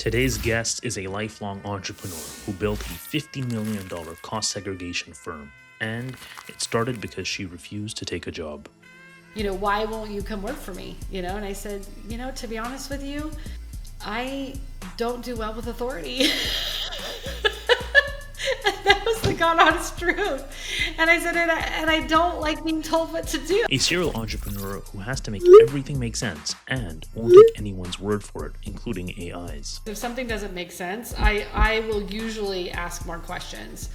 Today's guest is a lifelong entrepreneur who built a $50 million cost segregation firm, and it started because she refused to take a job. Why won't you come work for me? And I said, to be honest with you, I don't do well with authority. That was the God honest truth. And I said, and I don't like being told what to do. A serial entrepreneur who has to make everything make sense and won't take anyone's word for it, including AI's. If something doesn't make sense, I will usually ask more questions.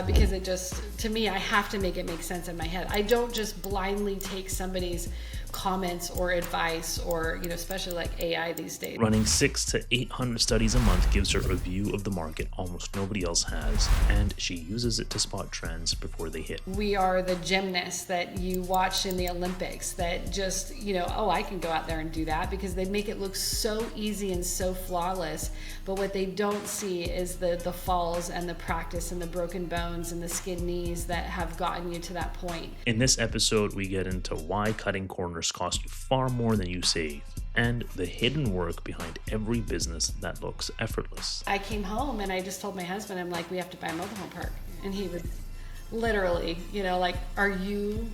Because to me, I have to make it make sense in my head. I don't just blindly take somebody's comments or advice or, especially like AI these days. Running 600 to 800 studies a month gives her a view of the market almost nobody else has, and she uses it to spot trends before they hit. We are the gymnasts that you watch in the Olympics that just, I can go out there and do that, because they make it look so easy and so flawless. But what they don't see is the falls and the practice and the broken bones and the skinned knees that have gotten you to that point. In this episode, we get into why cutting corners cost you far more than you save, and the hidden work behind every business that looks effortless. I came home and I just told my husband, I'm like, we have to buy a mobile home park. And he was literally, like, are you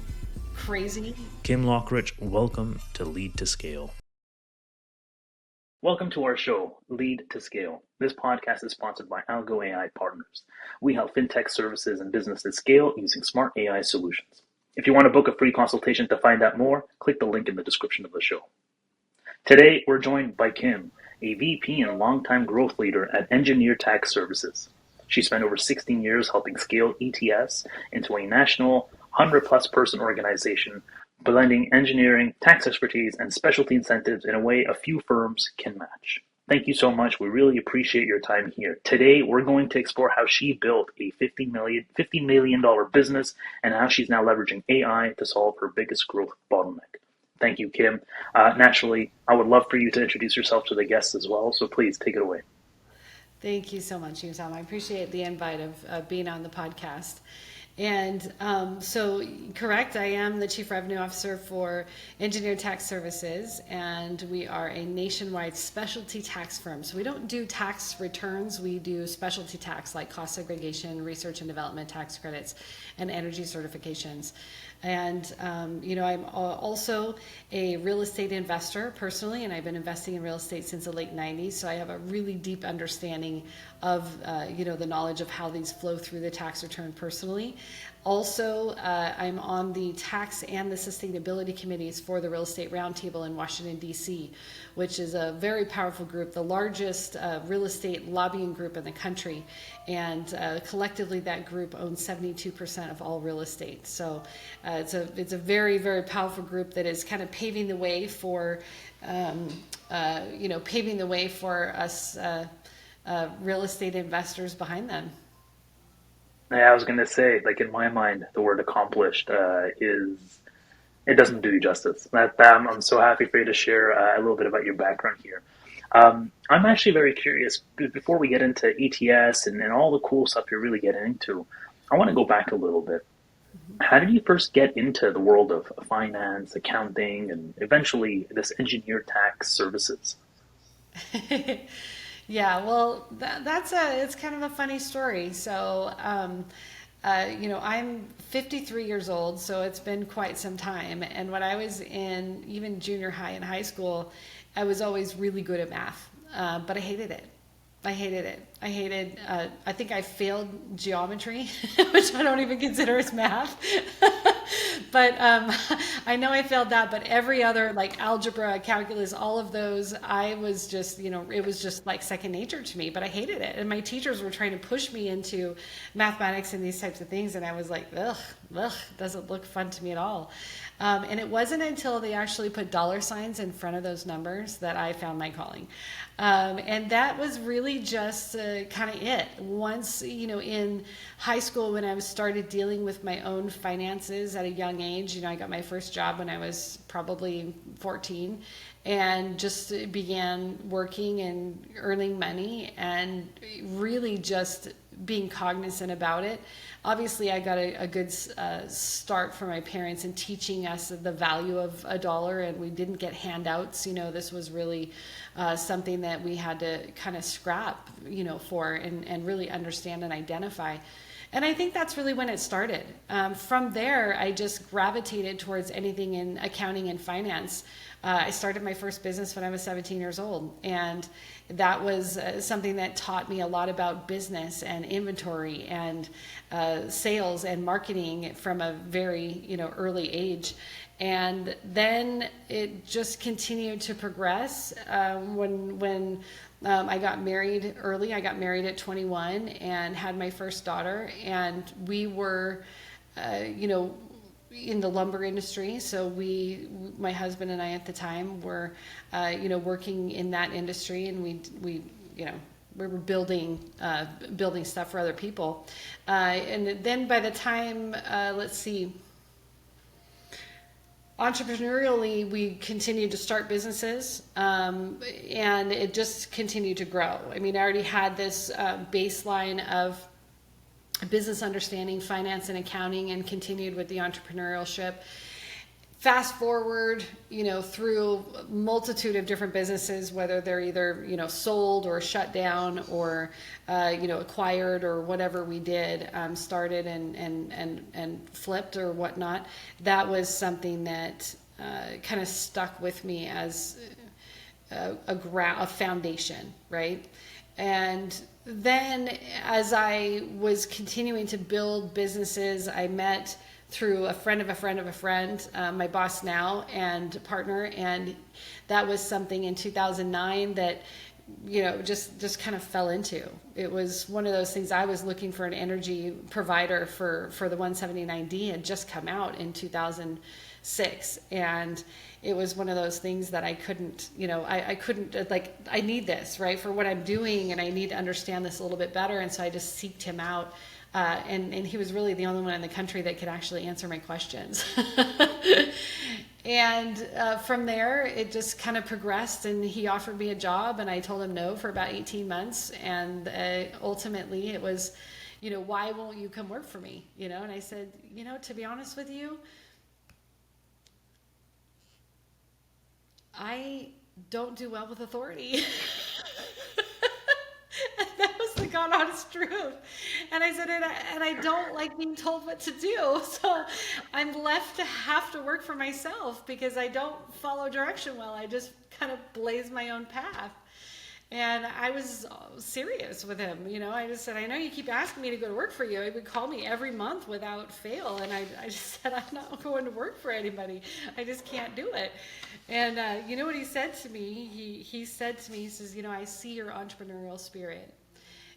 crazy? Kim Lochridge, welcome to Lead to Scale. Welcome to our show, Lead to Scale. This podcast is sponsored by Algo AI Partners. We help fintech services and businesses scale using smart AI solutions. If you want to book a free consultation to find out more, click the link in the description of the show. Today, we're joined by Kim, a VP and longtime growth leader at Engineer Tax Services. She spent over 16 years helping scale ETS into a national 100-plus person organization, blending engineering, tax expertise, and specialty incentives in a way a few firms can match. Thank you so much. We really appreciate your time here. Today, we're going to explore how she built a $50 million business and how she's now leveraging AI to solve her biggest growth bottleneck. Thank you, Kim. Naturally, I would love for you to introduce yourself to the guests as well, so please take it away. Thank you so much, Usama. I appreciate the invite of being on the podcast. And so, correct, I am the Chief Revenue Officer for Engineer Tax Services, and we are a nationwide specialty tax firm. So we don't do tax returns, we do specialty tax like cost segregation, research and development tax credits, and energy certifications. And, I'm also a real estate investor personally, and I've been investing in real estate since the late 90s. So I have a really deep understanding of, the knowledge of how these flow through the tax return personally. Also, I'm on the tax and the sustainability committees for the Real Estate Roundtable in Washington, D.C., which is a very powerful group, the largest real estate lobbying group in the country. And collectively, that group owns 72% of all real estate. So it's a very, very powerful group that is kind of paving the way for, us real estate investors behind them. Yeah, I was going to say, like, in my mind, the word accomplished it doesn't do you justice. I'm so happy for you to share a little bit about your background here. I'm actually very curious, before we get into ETS and all the cool stuff you're really getting into, I want to go back a little bit. How did you first get into the world of finance, accounting, and eventually this engineer tax services? Yeah, well, it's kind of a funny story. So, I'm 53 years old, so it's been quite some time. And when I was in even junior high and high school, I was always really good at math, but I hated it. I think I failed geometry, which I don't even consider as math. But I know I failed that, but every other, like algebra, calculus, all of those, I was just, it was just like second nature to me, but I hated it. And my teachers were trying to push me into mathematics and these types of things. And I was like, ugh, doesn't look fun to me at all. And it wasn't until they actually put dollar signs in front of those numbers that I found my calling. And that was really just kind of it. Once, in high school, when I started dealing with my own finances at a young age, I got my first job when I was probably 14 and just began working and earning money and really just being cognizant about it. Obviously, I got a good start from my parents in teaching us the value of a dollar, and we didn't get handouts. This was really something that we had to kind of scrap, for and really understand and identify. And I think that's really when it started. From there, I just gravitated towards anything in accounting and finance. I started my first business when I was 17 years old, and that was something that taught me a lot about business and inventory and sales and marketing from a very early age. And then it just continued to progress. When I got married early, I got married at 21 and had my first daughter, and we were, in the lumber industry. So my husband and I at the time were, working in that industry, and we were building stuff for other people. And then by the time, entrepreneurially, we continued to start businesses, and it just continued to grow. I mean, I already had this baseline of business understanding, finance and accounting, and continued with the entrepreneurship. Fast forward, through a multitude of different businesses, whether they're either, sold or shut down or, acquired or whatever we did, started and flipped or whatnot. That was something that kind of stuck with me as a foundation, right? And then as I was continuing to build businesses, I met through a friend of a friend of a friend, my boss now and partner. And that was something in 2009 that, just kind of fell into. It was one of those things. I was looking for an energy provider for the 179D, had just come out in 2006. And it was one of those things that I couldn't, I couldn't, I need this, right, for what I'm doing, and I need to understand this a little bit better. And so I just seeked him out. And he was really the only one in the country that could actually answer my questions. And from there, it just kind of progressed, and he offered me a job, and I told him no for about 18 months. And ultimately it was, why won't you come work for me? And I said, to be honest with you, I don't do well with authority. That was the God honest truth. And I said, and I don't like being told what to do. So I'm left to have to work for myself because I don't follow direction well. I just kind of blaze my own path. And I was serious with him. I just said, I know you keep asking me to go to work for you. He would call me every month without fail. And I just said, I'm not going to work for anybody. I just can't do it. And you know what he said to me? He said to me, he says, I see your entrepreneurial spirit.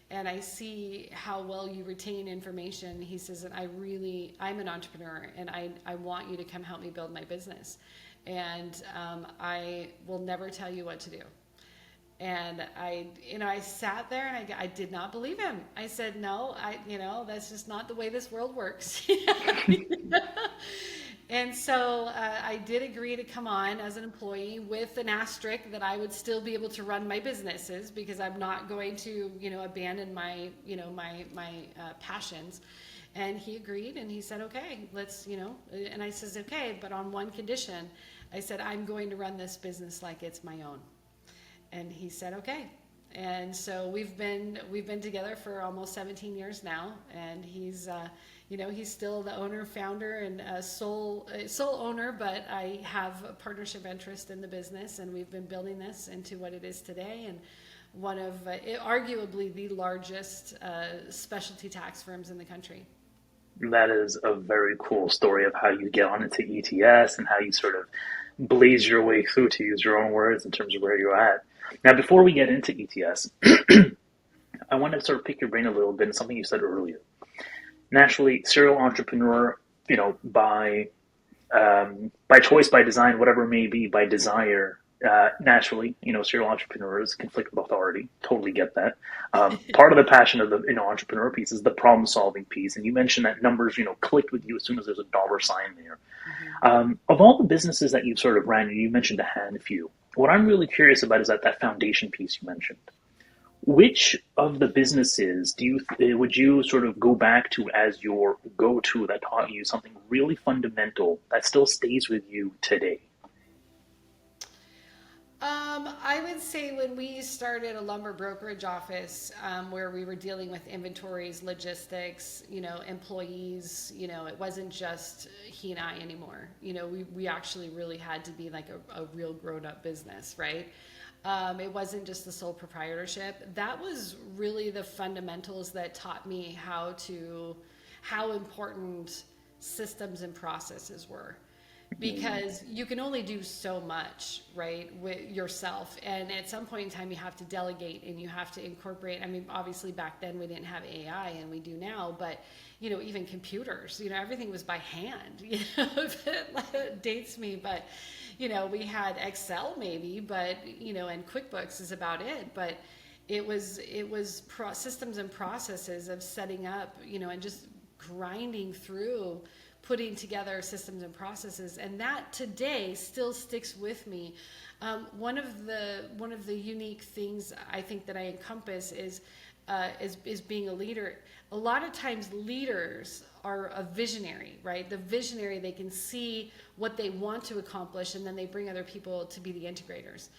And I see how well you retain information. He says, and I'm an entrepreneur, and I want you to come help me build my business. And I will never tell you what to do. And I sat there and I did not believe him. I said, no, that's just not the way this world works. And so I did agree to come on as an employee with an asterisk that I would still be able to run my businesses because I'm not going to, abandon my, my passions. And he agreed, and he said, okay, let's, and I says, okay, but on one condition. I said, I'm going to run this business like it's my own. And he said, okay. And so we've been together for almost 17 years now, and he's he's still the owner, founder, and sole owner, but I have a partnership interest in the business, and we've been building this into what it is today, and one of arguably the largest specialty tax firms in the country. That is a very cool story of how you get on into ETS and how you sort of blaze your way through, to use your own words, in terms of where you're at. Now, before we get into ETS, I want to sort of pick your brain a little bit on something you said earlier. Naturally, serial entrepreneur, by choice, by design, whatever it may be, by desire, naturally, serial entrepreneurs conflict with authority. Totally get that. Part of the passion of the entrepreneur piece is the problem solving piece. And you mentioned that numbers, clicked with you as soon as there's a dollar sign there. Mm-hmm. Of all the businesses that you've sort of ran, you mentioned a few. What I'm really curious about is that foundation piece you mentioned. Which of the businesses would you sort of go back to as your go-to that taught you something really fundamental that still stays with you today? I would say when we started a lumber brokerage office, where we were dealing with inventories, logistics, employees, it wasn't just he and I anymore. We actually really had to be like a real grown up business, right? It wasn't just the sole proprietorship. That was really the fundamentals that taught me how important systems and processes were, because you can only do so much, right, with yourself, and at some point in time you have to delegate and you have to incorporate. I mean, obviously back then we didn't have AI, and we do now, but even computers, everything was by hand. If it dates me, but we had Excel maybe, but and QuickBooks is about it. But it was systems and processes of setting up, and just grinding through putting together systems and processes, and that today still sticks with me. One of the unique things I think that I encompass is being a leader. A lot of times leaders are a visionary, right? The visionary, they can see what they want to accomplish, and then they bring other people to be the integrators.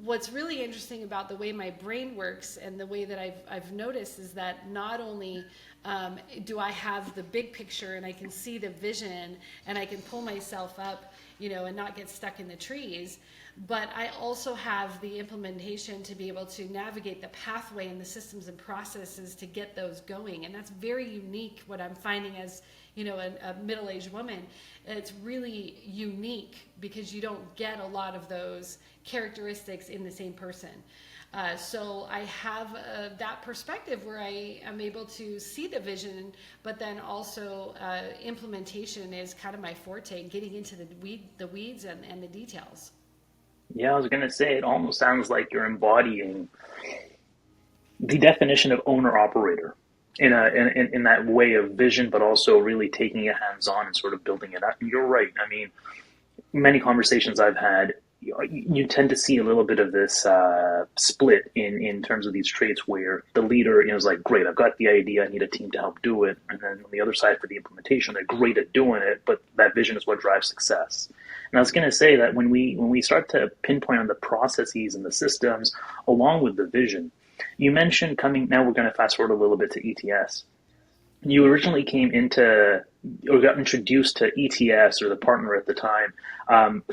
What's really interesting about the way my brain works and the way that I've noticed is that not only do I have the big picture and I can see the vision and I can pull myself up, and not get stuck in the trees, but I also have the implementation to be able to navigate the pathway and the systems and processes to get those going. And that's very unique, what I'm finding as a middle-aged woman. It's really unique because you don't get a lot of those characteristics in the same person. So I have that perspective where I am able to see the vision, but then also implementation is kind of my forte, getting into the weeds and the details. Yeah, I was gonna say it almost sounds like you're embodying the definition of owner operator in that way of vision, but also really taking it hands on and sort of building it up. And you're right. I mean, many conversations I've had, you tend to see a little bit of this split in terms of these traits where the leader, is like, great, I've got the idea, I need a team to help do it. And then on the other side for the implementation, they're great at doing it, but that vision is what drives success. And I was going to say that when we start to pinpoint on the processes and the systems along with the vision, you mentioned coming, now we're going to fast forward a little bit to ETS. You originally came into or got introduced to ETS or the partner at the time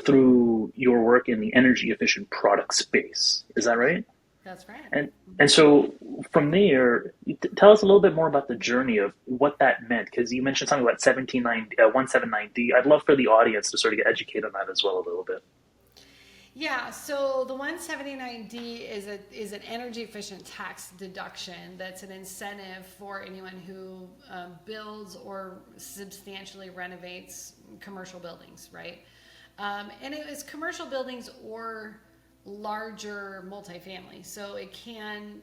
through your work in the energy efficient product space. Is that right? That's right. And so from there, tell us a little bit more about the journey of what that meant, because you mentioned something about 179D. I'd love for the audience to sort of get educated on that as well a little bit. Yeah, so the 179D is an energy efficient tax deduction that's an incentive for anyone who builds or substantially renovates commercial buildings, right? And it is commercial buildings or larger multifamily. So it can,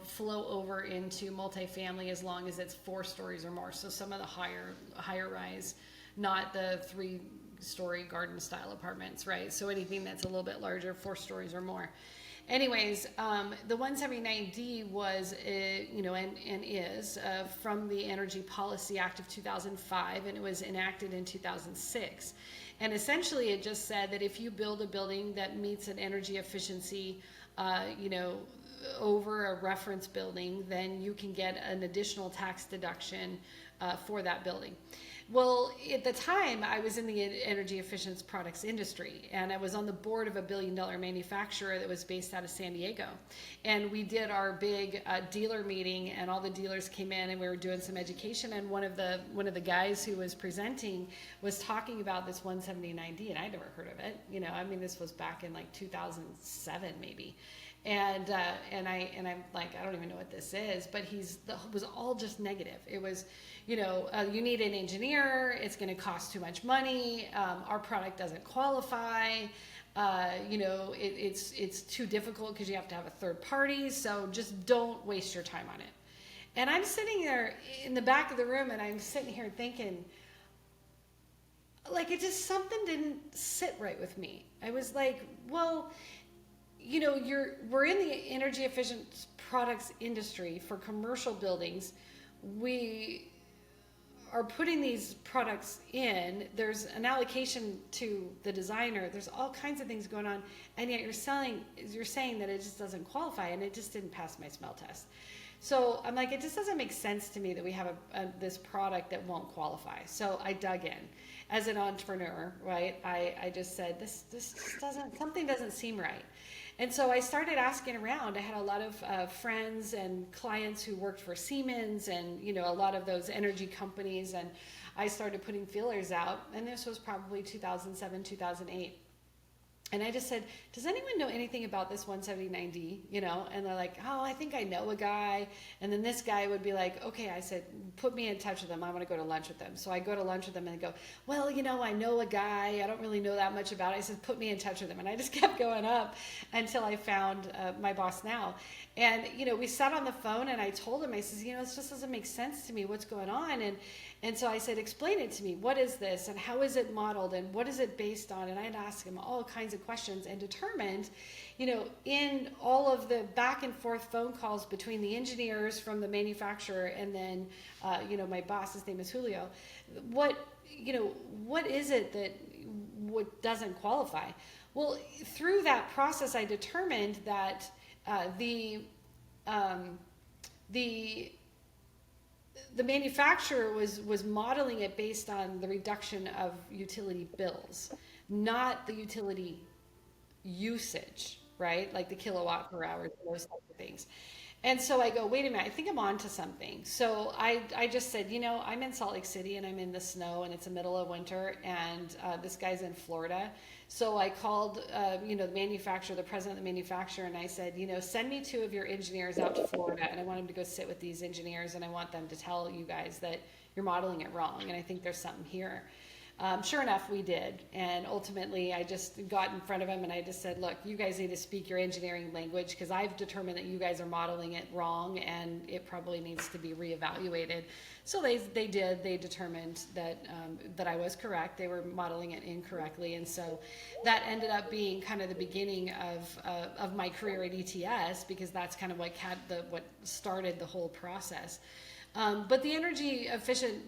flow over into multifamily as long as it's 4 stories or more. So some of the higher rise, not the 3-story garden style apartments, right? So anything that's a little bit larger, 4 stories or more. Anyways, the 179D was, and is from the Energy Policy Act of 2005, and it was enacted in 2006. And essentially, it just said that if you build a building that meets an energy efficiency, over a reference building, then you can get an additional tax deduction for that building. Well, at the time, I was in the energy efficient products industry, and I was on the board of a $1 billion manufacturer that was based out of San Diego. And we did our big dealer meeting, and all the dealers came in, and we were doing some education. And one of the guys who was presenting was talking about this 179D, and I'd never heard of it. This was back in like 2007 maybe. And I'm like, I don't even know what this is, but it was all just negative. It was, you need an engineer, it's going to cost too much money, our product doesn't qualify, it's too difficult because you have to have a third party, so just don't waste your time on it. And I'm sitting there in the back of the room, and I'm sitting here thinking, like, it just, something didn't sit right with me. I was like, well, we're in the energy efficient products industry for commercial buildings. We are putting these products in, there's an allocation to the designer, there's all kinds of things going on, and yet you're saying that it just doesn't qualify, and it just didn't pass my smell test. So I'm like, it just doesn't make sense to me that we have this product that won't qualify. So I dug in as an entrepreneur, right? I just said, this doesn't, something doesn't seem right. And so I started asking around. I had a lot of friends and clients who worked for Siemens and, a lot of those energy companies. And I started putting feelers out. And this was probably 2007, 2008. And I just said, does anyone know anything about this 179D? And they're like, oh, I think I know a guy. And then this guy would be like, okay, I said, put me in touch with them. I want to go to lunch with them. So I go to lunch with them and they go, well, I know a guy. I don't really know that much about it. I said, put me in touch with him. And I just kept going up until I found my boss now. And, we sat on the phone and I told him, I says, this just doesn't make sense to me. What's going on? And so I said, explain it to me. What is this? And how is it modeled? And what is it based on? And I'd ask him all kinds of questions and determined, in all of the back and forth phone calls between the engineers from the manufacturer and then, my boss, his name is Julio, what is it that doesn't qualify? Well, through that process, I determined that the manufacturer was modeling it based on the reduction of utility bills, not the utility usage, right? Like the kilowatt per hour, those types of things. And so I go, wait a minute, I think I'm on to something. So I just said, I'm in Salt Lake City and I'm in the snow and it's the middle of winter and this guy's in Florida. So I called, the manufacturer, the president of the manufacturer, and I said, send me 2 of your engineers out to Florida and I want them to go sit with these engineers and I want them to tell you guys that you're modeling it wrong and I think there's something here. Sure enough, we did. And ultimately, I just got in front of him and I just said, look, you guys need to speak your engineering language because I've determined that you guys are modeling it wrong and it probably needs to be reevaluated. So they did. They determined that I was correct. They were modeling it incorrectly. And so that ended up being kind of the beginning of my career at ETS because that's kind of what started the whole process. But the energy efficient,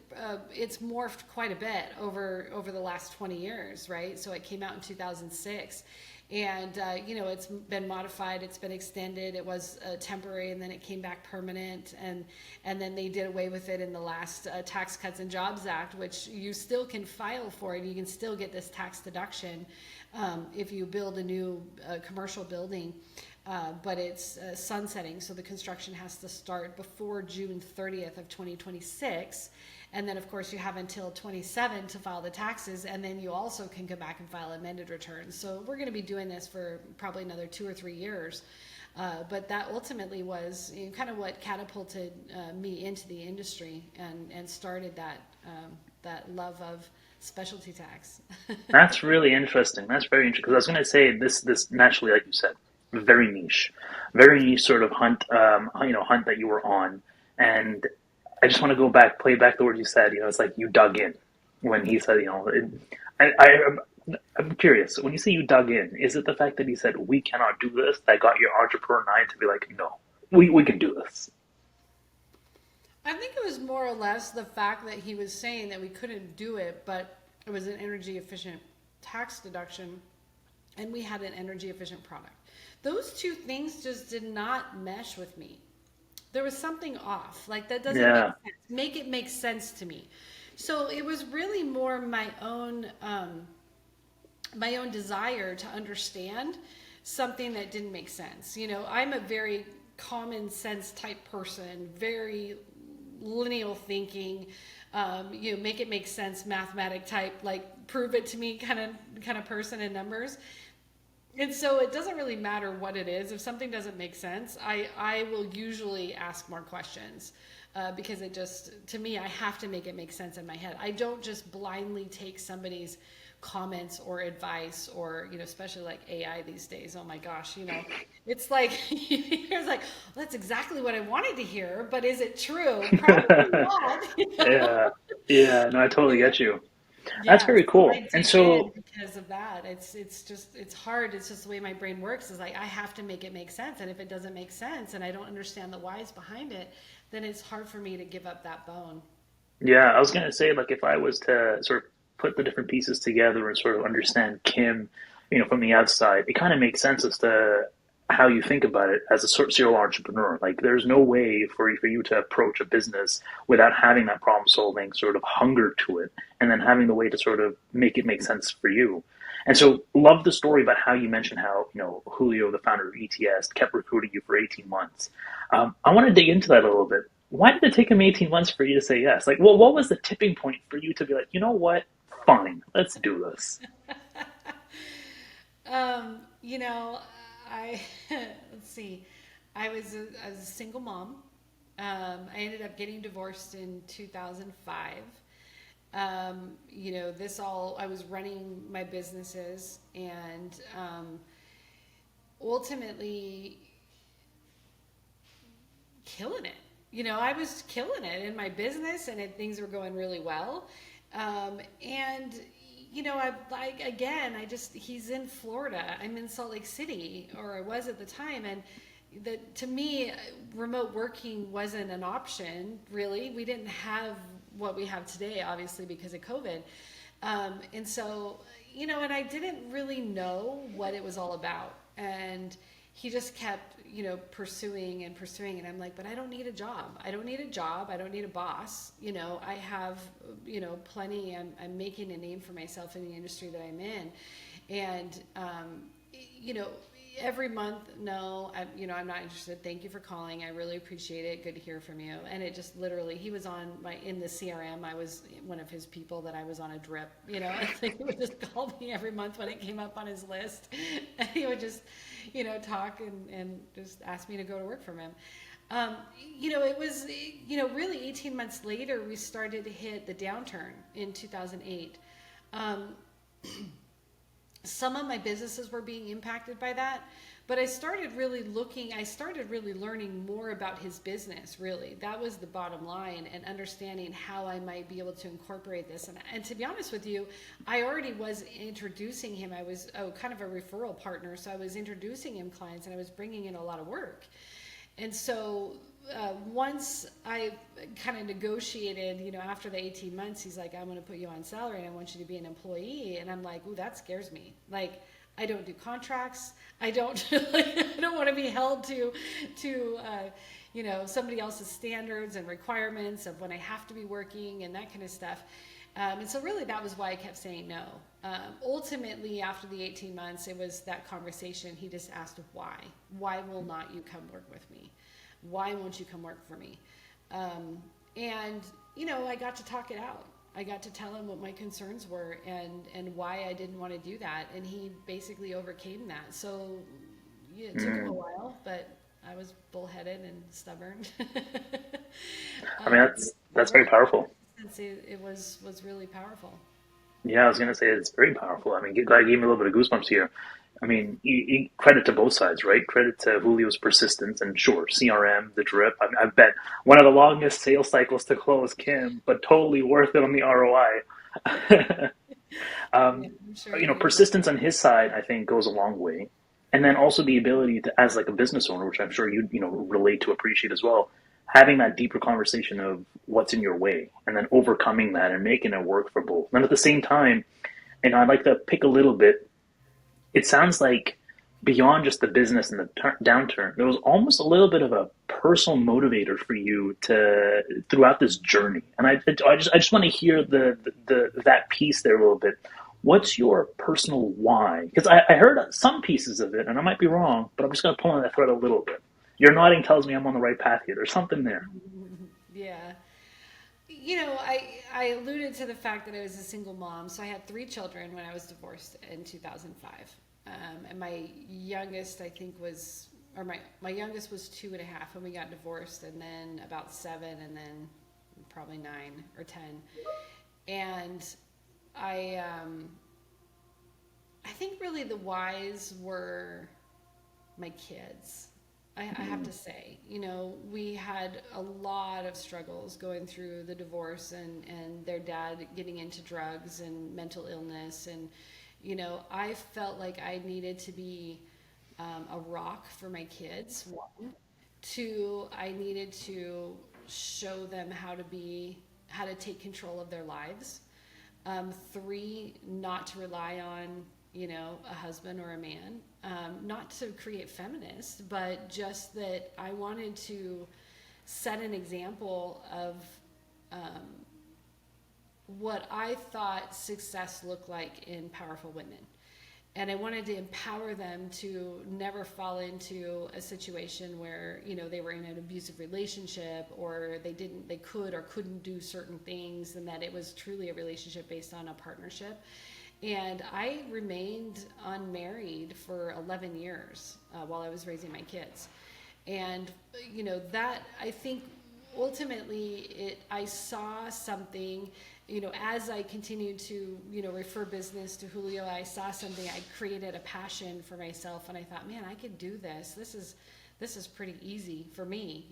it's morphed quite a bit over the last 20 years, right? So it came out in 2006 and, it's been modified, it's been extended. It was temporary and then it came back permanent and then they did away with it in the last Tax Cuts and Jobs Act, which you still can file for it. You can still get this tax deduction if you build a new commercial building. But it's sunsetting, so the construction has to start before June 30th of 2026. And then, of course, you have until 27 to file the taxes, and then you also can go back and file amended returns. So we're going to be doing this for probably another 2 or 3 years. But that ultimately was kind of what catapulted me into the industry and started that love of specialty tax. That's really interesting. That's very interesting because I was going to say this naturally, like you said, very niche sort of hunt that you were on. And I just want to go back, play back the words you said. It's like you dug in when he said, I'm curious. When you say you dug in, is it the fact that he said we cannot do this that got your entrepreneur mind to be like, no, we can do this? I think it was more or less the fact that he was saying that we couldn't do it, but it was an energy efficient tax deduction and we had an energy efficient product. Those 2 things just did not mesh with me. There was something off. Like that doesn't make sense. Make it make sense to me. So it was really more my own desire to understand something that didn't make sense. I'm a very common sense type person, very lineal thinking, make it make sense, mathematic type, like prove it to me kind of person in numbers. And so it doesn't really matter what it is. If something doesn't make sense, I will usually ask more questions because it just, to me, I have to make it make sense in my head. I don't just blindly take somebody's comments or advice or, especially like AI these days. Oh my gosh, it's like, it's like, well, that's exactly what I wanted to hear, but is it true? Probably not. Yeah. No, I totally get you. That's Yeah, very so I cool. And dig in so, because of that. It's just it's hard. It's just the way my brain works. Is like I have to make it make sense, and if it doesn't make sense, and I don't understand the whys behind it, then it's hard for me to give up that bone. yeah, I was gonna say, like, if I was to sort of put the different pieces together and sort of understand Kim, from the outside, it kind of makes sense as to how you think about it as a sort of serial entrepreneur. Like, there's no way for you to approach a business without having that problem solving sort of hunger to it, and then having the way to sort of make it make sense for you. And so, love the story about how you mentioned how Julio, the founder of ETS, kept recruiting you for 18 months. I want to dig into that a little bit. Why did it take him 18 months for you to say yes? Like, well, what was the tipping point for you to be like, you know what? Fine, let's do this. You know, I let's see. I was a single mom. I ended up getting divorced in 2005. This all I was running my businesses and ultimately killing it. I was killing it in my business and things were going really well. And he's in Florida. I'm in Salt Lake City, or I was at the time, and to me, remote working wasn't an option. Really, we didn't have what we have today, obviously because of COVID. And so, and I didn't really know what it was all about. And he just kept, pursuing and pursuing. And I'm like, but I don't need a job. I don't need a job. I don't need a boss. I have, plenty. I'm making a name for myself in the industry that I'm in. And, you know, every month, no, I'm not interested. Thank you for calling. I really appreciate it. Good to hear from you. And it just literally, he was in the CRM. I was one of his people that I was on a drip, I think he would just call me every month when it came up on his list. And he would just, talk and just ask me to go to work for him. It was, really 18 months later, we started to hit the downturn in 2008. Some of my businesses were being impacted by that, but I started really learning more about his business, really. That was the bottom line, and understanding how I might be able to incorporate this. And to be honest with you, I already was introducing him. I was kind of a referral partner, so I was introducing him clients, and I was bringing in a lot of work. And so once I kind of negotiated, after the 18 months, he's like, I'm going to put you on salary and I want you to be an employee. And I'm like, ooh, that scares me. Like, I don't do contracts. I don't, I don't want to be held to somebody else's standards and requirements of when I have to be working and that kind of stuff. And so really that was why I kept saying no. Ultimately, after the 18 months, it was that conversation. He just asked why. Why will not you come work with me? Why won't you come work for me? I got to talk it out. I got to tell him what my concerns were and why I didn't want to do that. And he basically overcame that. So yeah, it took him a while, but I was bullheaded and stubborn. I mean, that's very powerful. It was really powerful. Yeah, I was gonna say it's very powerful. I mean, God gave me a little bit of goosebumps here. I mean, credit to both sides, right? Credit to Julio's persistence, and sure, CRM, the drip. I bet one of the longest sales cycles to close, Kim, but totally worth it on the ROI. Yeah, um, I'm sure he agrees. Persistence on his side, I think, goes a long way, and then also the ability to, as like a business owner, which I'm sure you relate to, appreciate as well, having that deeper conversation of what's in your way, and then overcoming that and making it work for both. And at the same time, and I'd like to pick a little bit, it sounds like beyond just the business and the downturn, there was almost a little bit of a personal motivator for you to throughout this journey. And I just want to hear the that piece there a little bit. What's your personal why? Because I heard some pieces of it, and I might be wrong, but I'm just going to pull on that thread a little bit. Your nodding tells me I'm on the right path here. There's something there. Yeah. I alluded to the fact that I was a single mom. So I had 3 children when I was divorced in 2005. And my youngest, I think, my youngest was 2.5 when we got divorced, and then about 7, and then probably 9 or 10. And I, I think really the whys were my kids. I have to say, we had a lot of struggles going through the divorce and their dad getting into drugs and mental illness. And, I felt like I needed to be a rock for my kids. One, two, I needed to show them how to take control of their lives. Three, not to rely on, a husband or a man. Not to create feminists, but just that I wanted to set an example of what I thought success looked like in powerful women. And I wanted to empower them to never fall into a situation where, they were in an abusive relationship, or they could or couldn't do certain things, and that it was truly a relationship based on a partnership. And I remained unmarried for 11 years while I was raising my kids. And, that, I think, ultimately I saw something, as I continued to, refer business to Julio. I saw something. I created a passion for myself, and I thought, man, I could do this. This is pretty easy for me,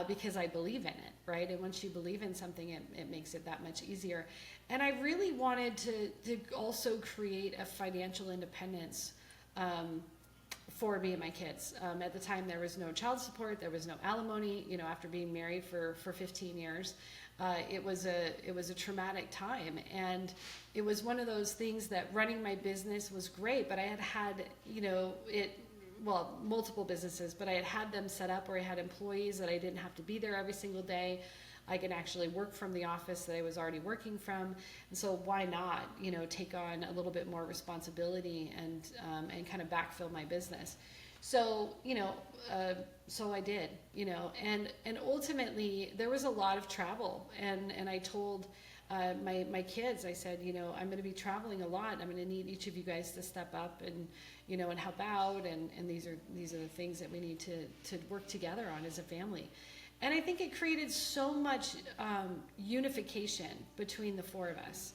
because I believe in it, right? And once you believe in something, it makes it that much easier. And I really wanted to also create a financial independence for me and my kids. At the time, there was no child support, there was no alimony. After being married for 15 years, it was a traumatic time, and it was one of those things that running my business was great, but I had multiple businesses, but I had them set up where I had employees that I didn't have to be there every single day. I can actually work from the office that I was already working from. And so why not, take on a little bit more responsibility and kind of backfill my business. So, so I did, and ultimately there was a lot of travel, and I told my kids, I said, I'm going to be traveling a lot. I'm going to need each of you guys to step up and, and help out. And these are the things that we need to work together on as a family. And I think it created so much unification between the four of us.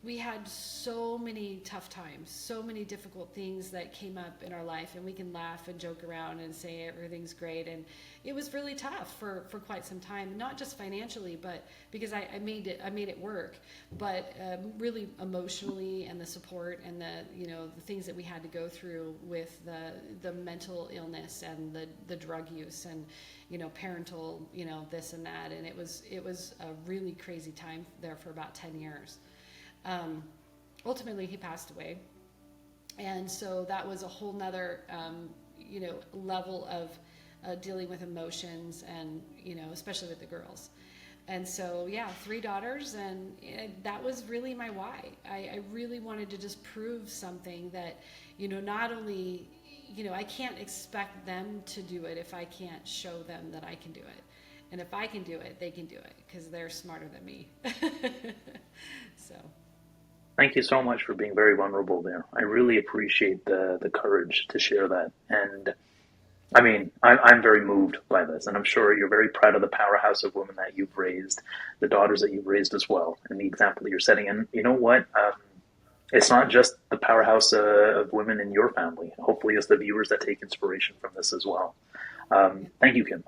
We had so many tough times, so many difficult things that came up in our life, and we can laugh and joke around and say everything's great. And it was really tough for quite some time, not just financially, but because I made it work, but really emotionally, and the support and the things that we had to go through with the mental illness and the drug use and parental this and that. And it was a really crazy time there for about 10 years. Ultimately he passed away, and so that was a whole nother level of dealing with emotions, and especially with the girls. And so 3 daughters, and that was really my why. I really wanted to just prove something that not only I can't expect them to do it if I can't show them that I can do it. And if I can do it, they can do it, because they're smarter than me. So Thank you so much for being very vulnerable there. I really appreciate the courage to share that. And I mean, I'm very moved by this, and I'm sure you're very proud of the powerhouse of women that you've raised, the daughters that you've raised as well, and the example that you're setting. And you know what? It's not just the powerhouse of women in your family. Hopefully, it's the viewers that take inspiration from this as well. Thank you, Kim.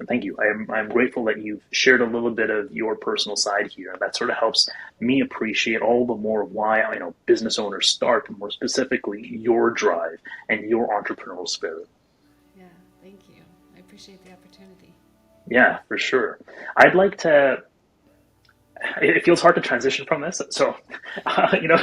Thank you. I'm grateful that you've shared a little bit of your personal side here. And that sort of helps me appreciate all the more why, business owners start, more specifically, your drive and your entrepreneurial spirit. yeah, thank you. I appreciate the opportunity. Yeah, for sure. I'd like to, it feels hard to transition from this. So, you know,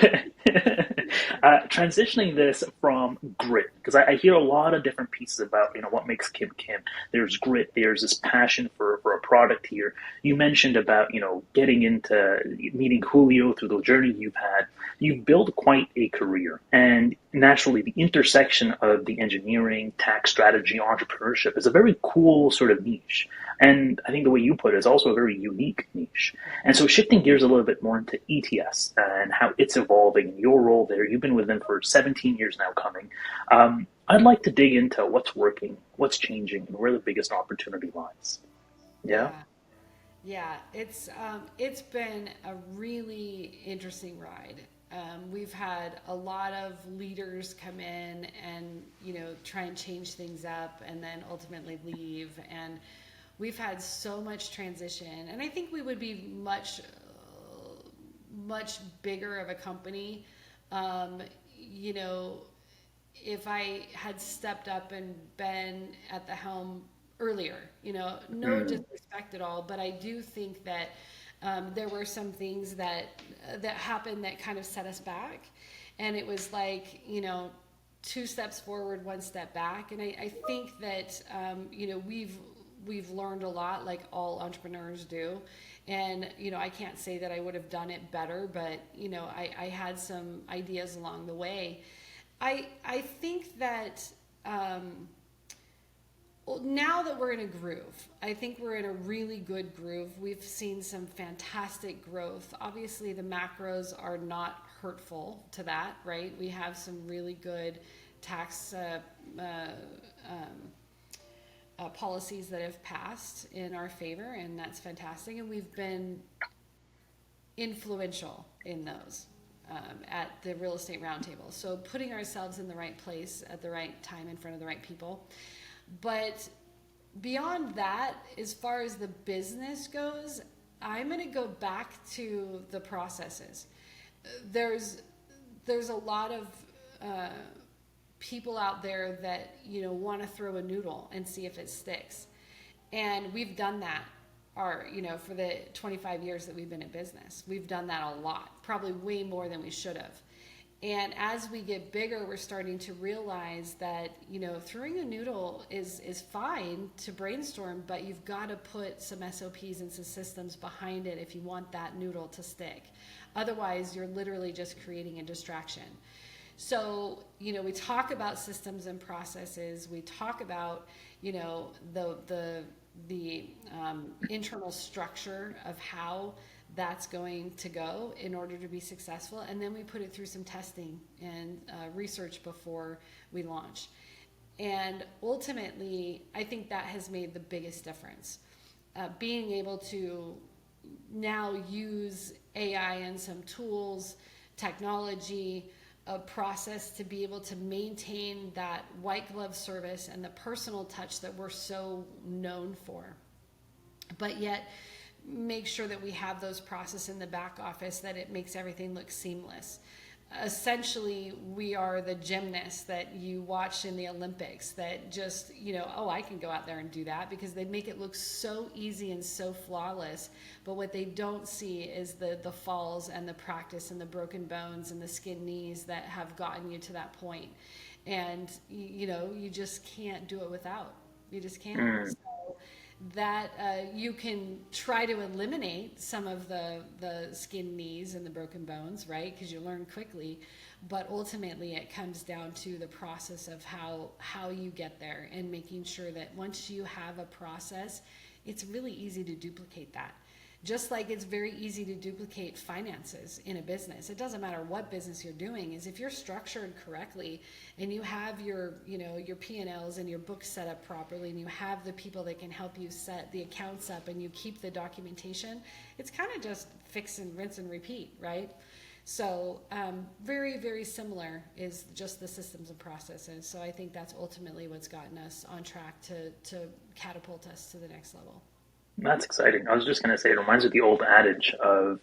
transitioning this from grit, because I hear a lot of different pieces about, what makes Kim Kim. There's grit, there's this passion for a product here. You mentioned about, getting into meeting Julio through the journey you've had. You've built quite a career, and naturally the intersection of the engineering, tax strategy, entrepreneurship is a very cool sort of niche. And I think the way you put it is also a very unique niche. And so shifting gears a little bit more into ETS and how it's evolving and your role there, you've been with them for 17 years now coming. I'd like to dig into what's working, what's changing, and where the biggest opportunity lies. Yeah? Yeah. Yeah, it's been a really interesting ride. We've had a lot of leaders come in and, try and change things up and then ultimately leave. And we've had so much transition. And I think we would be much bigger of a company, you know, if I had stepped up and been at the helm earlier, no disrespect at all, but I do think that there were some things that happened that kind of set us back, and it was like, two steps forward, one step back, and I think that we've learned a lot, like all entrepreneurs do, and I can't say that I would have done it better, but I had some ideas along the way. I think that now that we're in a groove, I think we're in a really good groove. We've seen some fantastic growth. Obviously, the macros are not hurtful to that, right? We have some really good tax policies that have passed in our favor, and that's fantastic. And we've been influential in those. At the Real Estate Roundtable. So putting ourselves in the right place at the right time in front of the right people. But beyond that, as far as the business goes, I'm going to go back to the processes. There's a lot of people out there that want to throw a noodle and see if it sticks, and we've done that. For the 25 years that we've been in business, we've done that a lot, probably way more than we should have. And as we get bigger, we're starting to realize that, throwing a noodle is fine to brainstorm, but you've got to put some SOPs and some systems behind it if you want that noodle to stick. Otherwise, you're literally just creating a distraction. So, we talk about systems and processes. We talk about, the internal structure of how that's going to go in order to be successful, and then we put it through some testing and research before we launch. And ultimately, I think that has made the biggest difference. Being able to now use AI and some tools, technology, a process to be able to maintain that white glove service and the personal touch that we're so known for, but yet make sure that we have those processes in the back office, that it makes everything look seamless. Essentially, we are the gymnasts that you watch in the Olympics that just, I can go out there and do that, because they make it look so easy and so flawless. But what they don't see is the falls and the practice and the broken bones and the skinned knees that have gotten you to that point. And, you just can't do it without. You just can't. So that you can try to eliminate some of the skinned knees and the broken bones, right? Because you learn quickly, but ultimately it comes down to the process of how you get there, and making sure that once you have a process, it's really easy to duplicate that. Just like it's very easy to duplicate finances in a business. It doesn't matter what business you're doing. Is if you're structured correctly and you have your P&Ls and your books set up properly, and you have the people that can help you set the accounts up, and you keep the documentation, it's kind of just fix and rinse and repeat, right? So very, very similar is just the systems and processes. So I think that's ultimately what's gotten us on track to catapult us to the next level. That's exciting. I was just going to say, it reminds me of the old adage of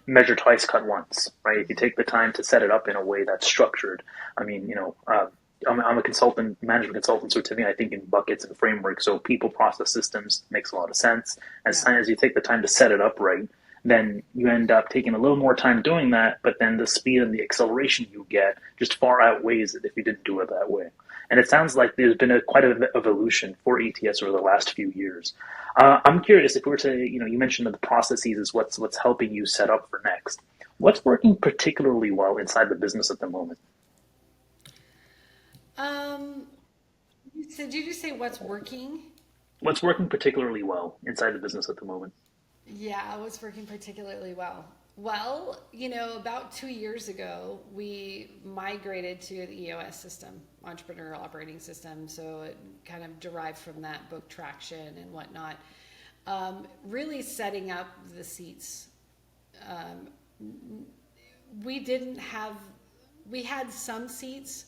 measure twice, cut once, right? If you take the time to set it up in a way that's structured. I mean, I'm a consultant, management consultant, so to me, I think in buckets and frameworks. So people, process, systems makes a lot of sense. As soon as you take the time to set it up right, then you end up taking a little more time doing that, but then the speed and the acceleration you get just far outweighs it if you didn't do it that way. And it sounds like there's been quite an evolution for ATS over the last few years. I'm curious, if we were to, you mentioned that the processes is what's helping you set up for next. What's working particularly well inside the business at the moment? Did you just say what's working? What's working particularly well inside the business at the moment? Yeah, what's working particularly well? Well, about 2 years ago, we migrated to the EOS system, Entrepreneurial Operating System. So it kind of derived from that, book traction and whatnot. Really setting up the seats. we didn't have, we had some seats,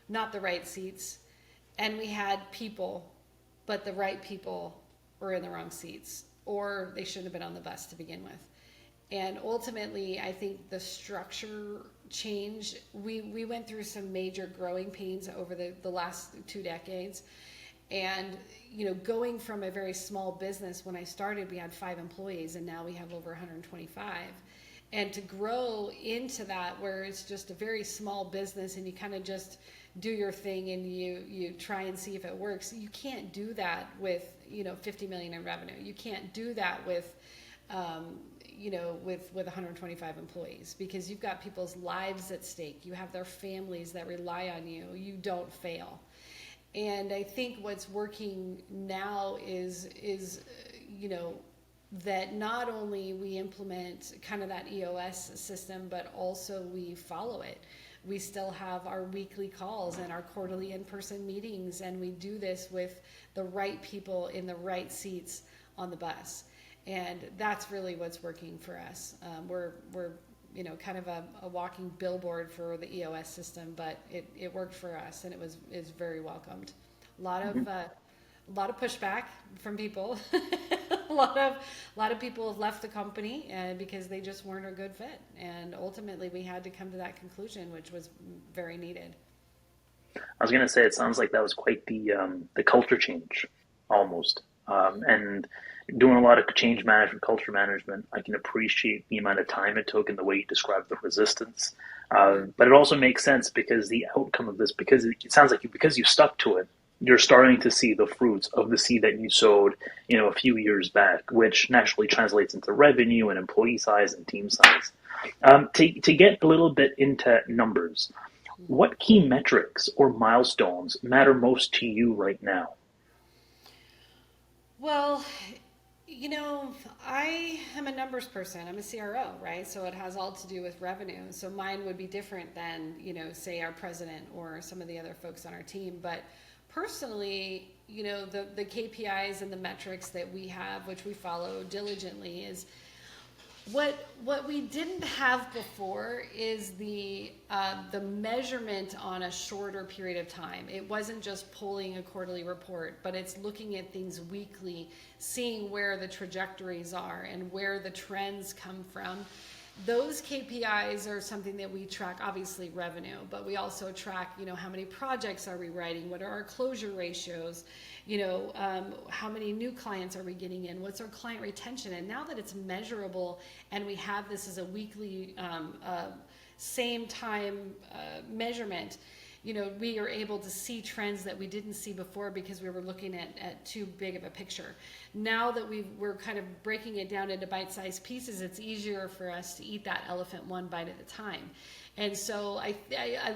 not the right seats, and we had people, but the right people were in the wrong seats, or they shouldn't have been on the bus to begin with. And ultimately, I think the structure change, we went through some major growing pains over the last 2 decades. And, going from a very small business, when I started, we had 5 employees, and now we have over 125. And to grow into that, where it's just a very small business and you kind of just do your thing and you try and see if it works, you can't do that with, 50 million in revenue. You can't do that with, with 125 employees, because you've got people's lives at stake. You have their families that rely on you. You don't fail. And I think what's working now is that not only we implement kind of that EOS system, but also we follow it. We still have our weekly calls and our quarterly in-person meetings, and we do this with the right people in the right seats on the bus. And that's really what's working for us. We're kind of a walking billboard for the EOS system, but it worked for us, and is very welcomed. A lot of pushback from people. a lot of people have left the company because they just weren't a good fit, and ultimately we had to come to that conclusion, which was very needed. I was going to say, it sounds like that was quite the culture change, almost. And doing a lot of change management, culture management, I can appreciate the amount of time it took and the way you described the resistance. But it also makes sense, because the outcome of this, because it sounds like because you stuck to it, you're starting to see the fruits of the seed that you sowed, a few years back, which naturally translates into revenue and employee size and team size. To get a little bit into numbers, what key metrics or milestones matter most to you right now? Well, I am a numbers person. I'm a CRO, right? So it has all to do with revenue. So mine would be different than, say our president or some of the other folks on our team. But personally, the KPIs and the metrics that we have, which we follow diligently, is what we didn't have before is the measurement on a shorter period of time. It wasn't just pulling a quarterly report, but it's looking at things weekly, seeing where the trajectories are and where the trends come from. Those KPIs are something that we track, obviously revenue, but we also track, how many projects are we writing? What are our closure ratios? How many new clients are we getting in? What's our client retention? And now that it's measurable and we have this as a weekly, same time measurement, we are able to see trends that we didn't see before because we were looking at too big of a picture. Now that we're kind of breaking it down into bite-sized pieces, it's easier for us to eat that elephant one bite at a time. And so I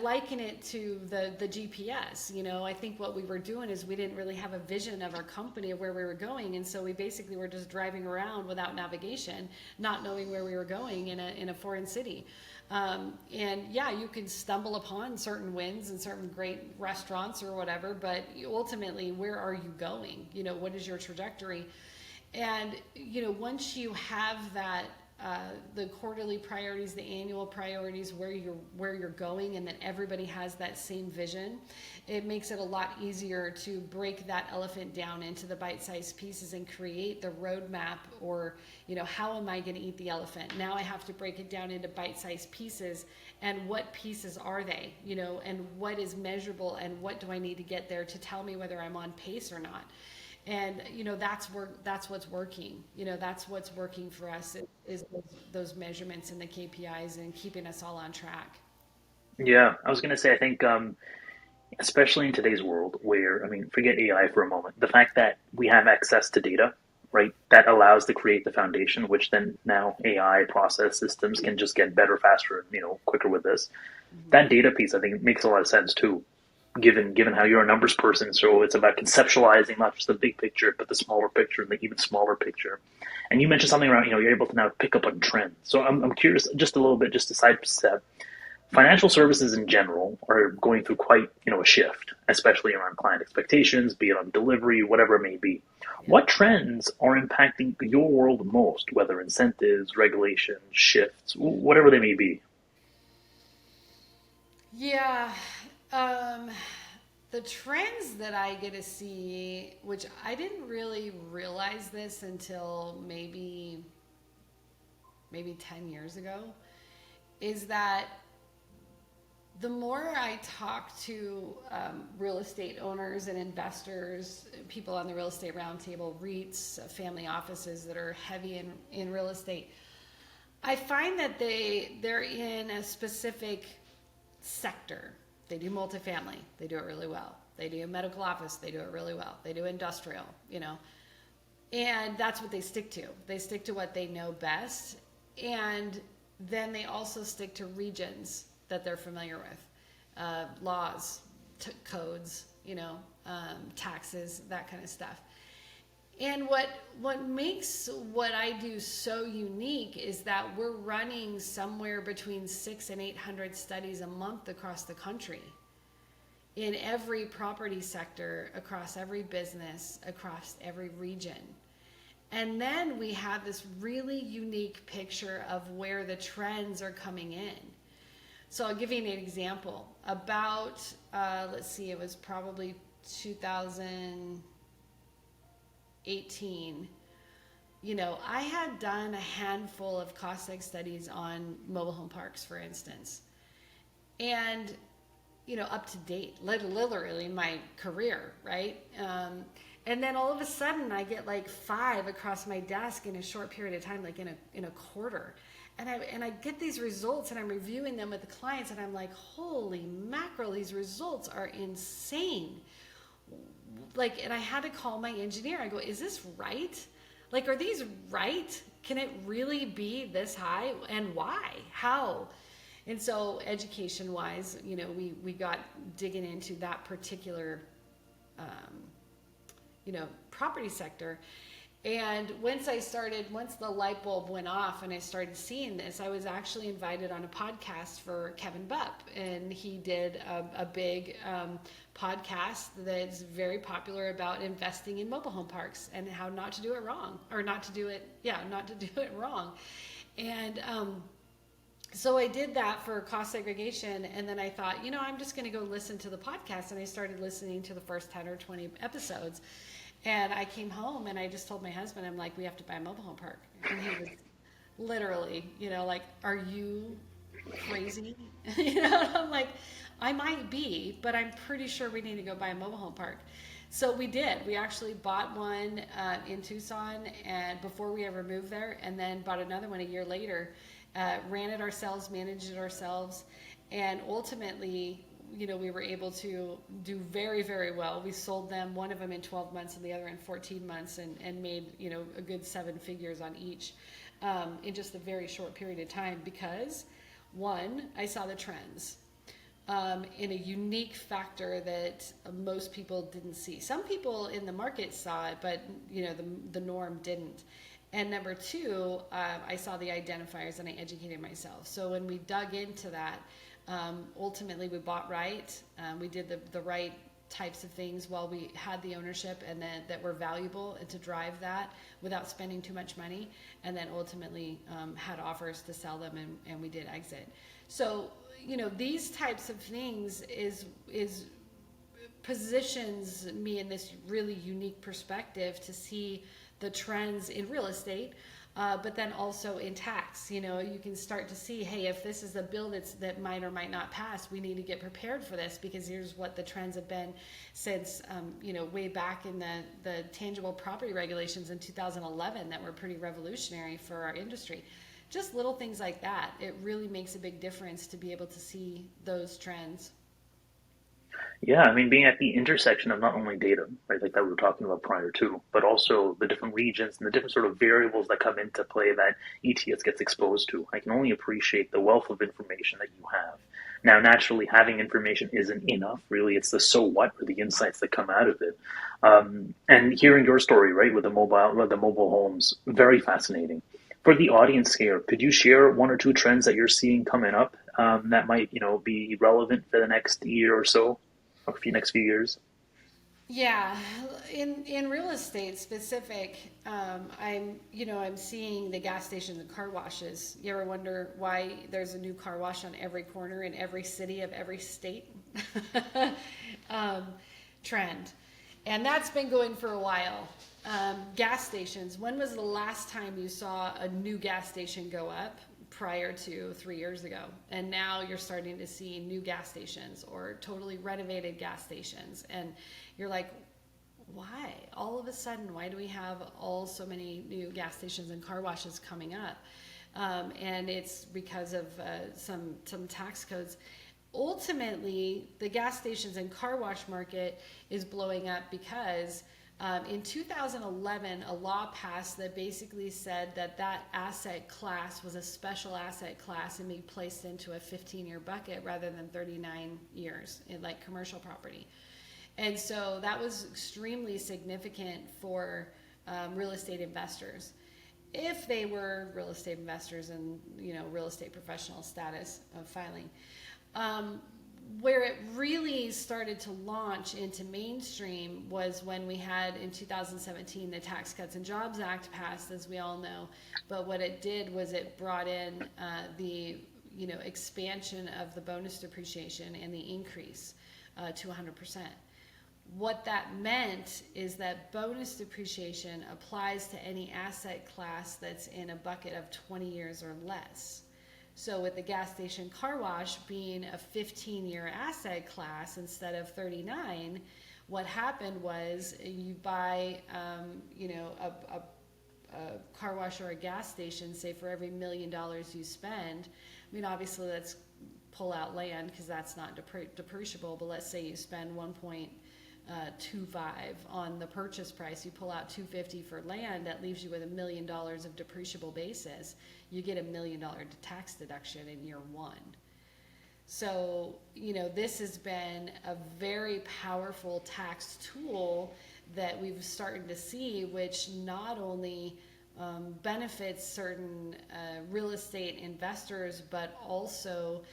liken it to the GPS. I think what we were doing is we didn't really have a vision of our company of where we were going, and so we basically were just driving around without navigation, not knowing where we were going in a foreign city. And yeah, you can stumble upon certain wins and certain great restaurants or whatever, but ultimately, where are you going? What is your trajectory? And, once you have that, the quarterly priorities, the annual priorities, where you're going, and that everybody has that same vision, it makes it a lot easier to break that elephant down into the bite-sized pieces and create the roadmap, or how am I going to eat the elephant? Now I have to break it down into bite-sized pieces, and what pieces are they, and what is measurable, and what do I need to get there to tell me whether I'm on pace or not. And that's what's working. That's what's working for us is those measurements and the KPIs and keeping us all on track. Yeah, I was going to say, I think, especially in today's world where, forget AI for a moment, the fact that we have access to data, right, that allows to create the foundation, which then now AI process systems can just get better, faster, quicker with this. Mm-hmm. That data piece, I think, makes a lot of sense too, given how you're a numbers person. So it's about conceptualizing not just the big picture, but the smaller picture and the even smaller picture. And you mentioned something around, you're able to now pick up on trends. So I'm curious, just a little bit, just to sidestep. Financial services in general are going through quite, a shift, especially around client expectations, be it on delivery, whatever it may be. What trends are impacting your world most, whether incentives, regulations, shifts, whatever they may be? Yeah. Um, the trends that I get to see, which I didn't really realize this until maybe 10 years ago, is that the more I talk to real estate owners and investors, people on the Real Estate Roundtable, REITs, family offices that are heavy in real estate, I find that they're in a specific sector. They do multifamily, they do it really well. They do medical office, they do it really well. They do industrial, and that's what they stick to. They stick to what they know best, and then they also stick to regions that they're familiar with, laws, codes, taxes, that kind of stuff. And what makes what I do so unique is that we're running somewhere between 600 and 800 studies a month across the country, in every property sector, across every business, across every region. And then we have this really unique picture of where the trends are coming in. So I'll give you an example. About, let's see, it was probably 2018. I had done a handful of cost seg studies on mobile home parks, for instance. And up to date, literally my career, right? And then all of a sudden I get like 5 across my desk in a short period of time, like in a quarter. And I get these results and I'm reviewing them with the clients and I'm like, holy mackerel, these results are insane. Like, and I had to call my engineer. I go, is this right? Like, are these right? Can it really be this high? And why? How? And so education-wise, we got digging into that particular, property sector. And once the light bulb went off and I started seeing this, I was actually invited on a podcast for Kevin Bupp. And he did a big podcast that's very popular about investing in mobile home parks and how not to do it wrong, or not to do it wrong. And so I did that for cost segregation, and then I thought, I'm just going to go listen to the podcast, and I started listening to the first 10 or 20 episodes. And I came home and I just told my husband, I'm like, we have to buy a mobile home park. And he was literally, like, are you crazy? I'm like, I might be, but I'm pretty sure we need to go buy a mobile home park. So we did. We actually bought one in Tucson and before we ever moved there, and then bought another one a year later. Ran it ourselves, managed it ourselves, and ultimately, we were able to do very, very well. We sold them, one of them in 12 months and the other in 14 months, and made, a good 7 figures on each in just a very short period of time because, one, I saw the trends in a unique factor that most people didn't see. Some people in the market saw it, but, the norm didn't. And number 2, I saw the identifiers and I educated myself. So when we dug into that, ultimately we bought right. We did the right types of things while we had the ownership and that were valuable, and to drive that without spending too much money. And then ultimately had offers to sell them, and we did exit. So, these types of things is positions me in this really unique perspective to see the trends in real estate, but then also in tax. You can start to see, hey, if this is a bill that might or might not pass, we need to get prepared for this, because here's what the trends have been since, way back in the tangible property regulations in 2011 that were pretty revolutionary for our industry. Just little things like that. It really makes a big difference to be able to see those trends. Yeah, I mean, being at the intersection of not only data, right, like that we were talking about prior to, but also the different regions and the different sort of variables that come into play that ETS gets exposed to. I can only appreciate the wealth of information that you have. Now, naturally, having information isn't enough. Really, it's the so what or the insights that come out of it. And hearing your story, right, with the mobile homes, very fascinating. For the audience here, could you share 1 or 2 trends that you're seeing coming up that might, be relevant for the next year or so, or next few years? Yeah, in real estate specific, I'm seeing the gas stations and car washes. You ever wonder why there's a new car wash on every corner in every city of every state? um, Trend, and that's been going for a while. Gas stations. When was the last time you saw a new gas station go up? Prior to 3 years ago. And now you're starting to see new gas stations or totally renovated gas stations. And you're like, why? All of a sudden, why do we have so many new gas stations and car washes coming up? And it's because of some tax codes. Ultimately, the gas stations and car wash market is blowing up because in 2011, a law passed that basically said that asset class was a special asset class and be placed into a 15-year bucket rather than 39 years in like commercial property. And so that was extremely significant for real estate investors. If they were real estate investors and real estate professional status of filing. Where it really started to launch into mainstream was when we had in 2017 the Tax Cuts and Jobs Act passed, as we all know. But what it did was it brought in the expansion of the bonus depreciation and the increase to 100%. What that meant is that bonus depreciation applies to any asset class that's in a bucket of 20 years or less. So with the gas station car wash being a 15-year asset class instead of 39, what happened was you buy, a car wash or a gas station, say for every $1 million you spend. I mean, obviously let's pull out land because that's not depreciable, but let's say you spend 1.25 on the purchase price, you pull out 250 for land, that leaves you with $1 million of depreciable basis. You get $1 million tax deduction in year one. So, this has been a very powerful tax tool that we've started to see, which not only benefits certain real estate investors, but also,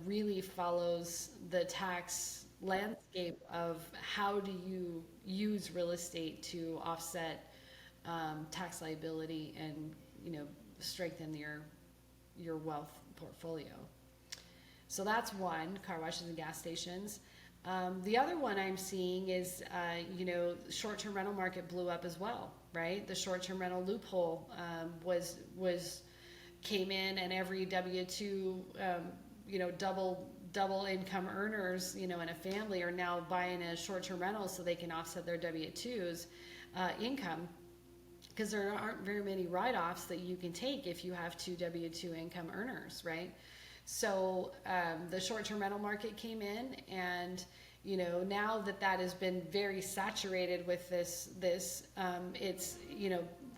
really follows the tax landscape of how do you use real estate to offset tax liability and strengthen your wealth portfolio. So that's one, car washes and gas stations. The other one I'm seeing is short-term rental market blew up as well, right? The short-term rental loophole came in, and every W-2 double income earners, in a family are now buying a short-term rental so they can offset their W-2's income, because there aren't very many write-offs that you can take if you have two W-2 income earners, right? So the short-term rental market came in, and now that has been very saturated with this, it's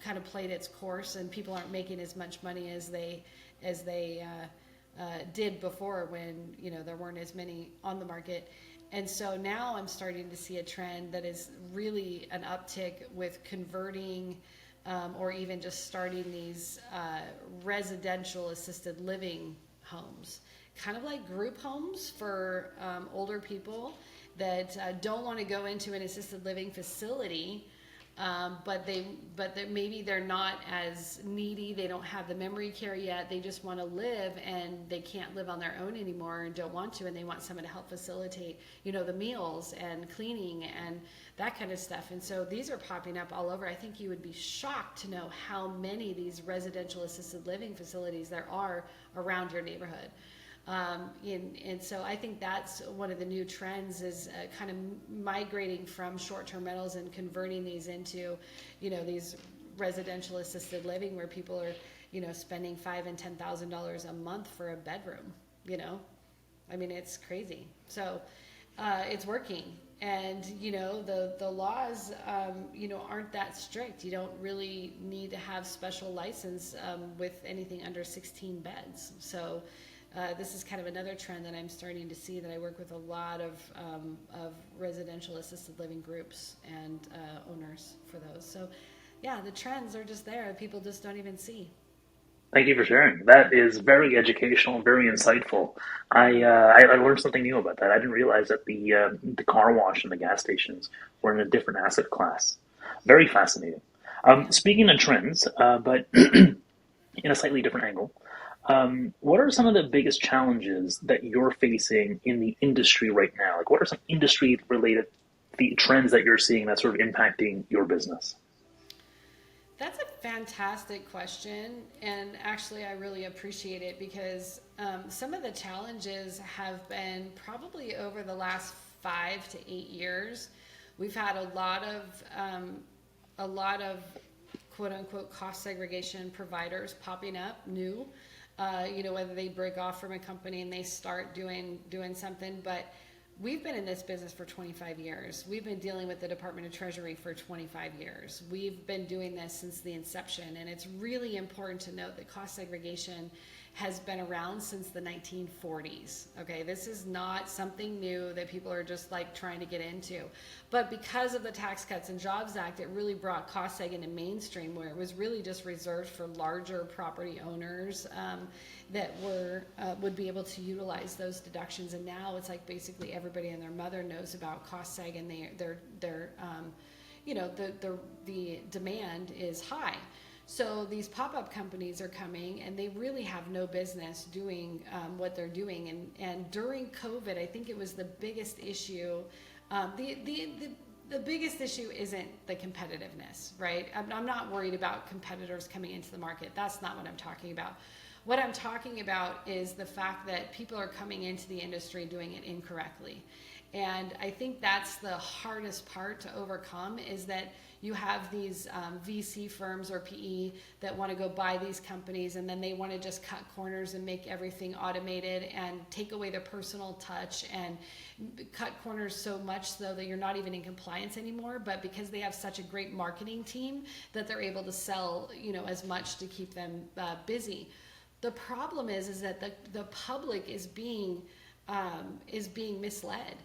kind of played its course, and people aren't making as much money as they did before, when there weren't as many on the market. And so now I'm starting to see a trend that is really an uptick with converting or even just starting these residential assisted living homes, kind of like group homes for older people that don't want to go into an assisted living facility, but maybe they're not as needy, they don't have the memory care yet, they just want to live, and they can't live on their own anymore and don't want to, and they want someone to help facilitate the meals and cleaning and that kind of stuff. And so these are popping up all over. I think you would be shocked to know how many of these residential assisted living facilities there are around your neighborhood. And so I think that's one of the new trends, is kind of migrating from short-term rentals and converting these into, these residential assisted living, where people are, spending $5,000 and $10,000 a month for a bedroom. I mean, it's crazy. So it's working, and the laws aren't that strict. You don't really need to have special license with anything under 16 beds. So this is kind of another trend that I'm starting to see, that I work with a lot of residential assisted living groups and owners for those. So yeah, the trends are just there. People just don't even see. Thank you for sharing. That is very educational and very insightful. I learned something new about that. I didn't realize that the car wash and the gas stations were in a different asset class. Very fascinating. Yeah. Speaking of trends, but in a slightly different angle, what are some of the biggest challenges that you're facing in the industry right now? Like, what are some industry related the trends that you're seeing that's sort of impacting your business? That's a fantastic question. And actually, I really appreciate it because some of the challenges have been probably over the last 5 to 8 years. We've had a lot of quote unquote cost segregation providers popping up new. Whether they break off from a company and they start doing something, but we've been in this business for 25 years. We've been dealing with the Department of Treasury for 25 years. We've been doing this since the inception, and it's really important to note that cost segregation has been around since the 1940s. Okay, this is not something new that people are just like trying to get into. But because of the Tax Cuts and Jobs Act, it really brought cost seg into mainstream, where it was really just reserved for larger property owners that would be able to utilize those deductions. And now it's like basically everybody and their mother knows about cost seg, and the demand is high. So these pop-up companies are coming, and they really have no business doing what they're doing. And during COVID, I think it was the biggest issue. The biggest issue isn't the competitiveness, right? I'm not worried about competitors coming into the market. That's not what I'm talking about. What I'm talking about is the fact that people are coming into the industry doing it incorrectly. And I think that's the hardest part to overcome, is that you have these VC firms or PE that want to go buy these companies, and then they want to just cut corners and make everything automated and take away the personal touch and cut corners so much so that you're not even in compliance anymore. But because they have such a great marketing team, that they're able to sell, as much to keep them busy. The problem is that the public is being misled.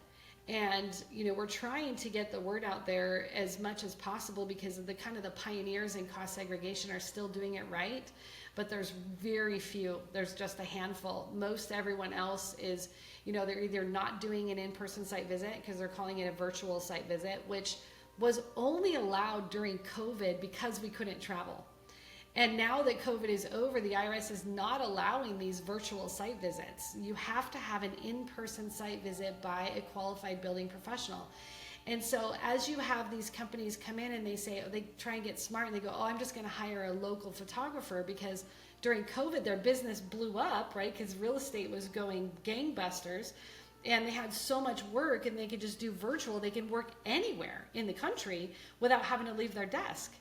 And we're trying to get the word out there as much as possible, because of the pioneers in cost segregation are still doing it right, but there's very few. There's just a handful. Most everyone else is, they're either not doing an in-person site visit because they're calling it a virtual site visit, which was only allowed during COVID because we couldn't travel. And now that COVID is over, the IRS is not allowing these virtual site visits. You have to have an in-person site visit by a qualified building professional. And so as you have these companies come in and they try and get smart, and they go, I'm just going to hire a local photographer, because during COVID, their business blew up, right? Because real estate was going gangbusters, and they had so much work, and they could just do virtual. They could work anywhere in the country without having to leave their desk.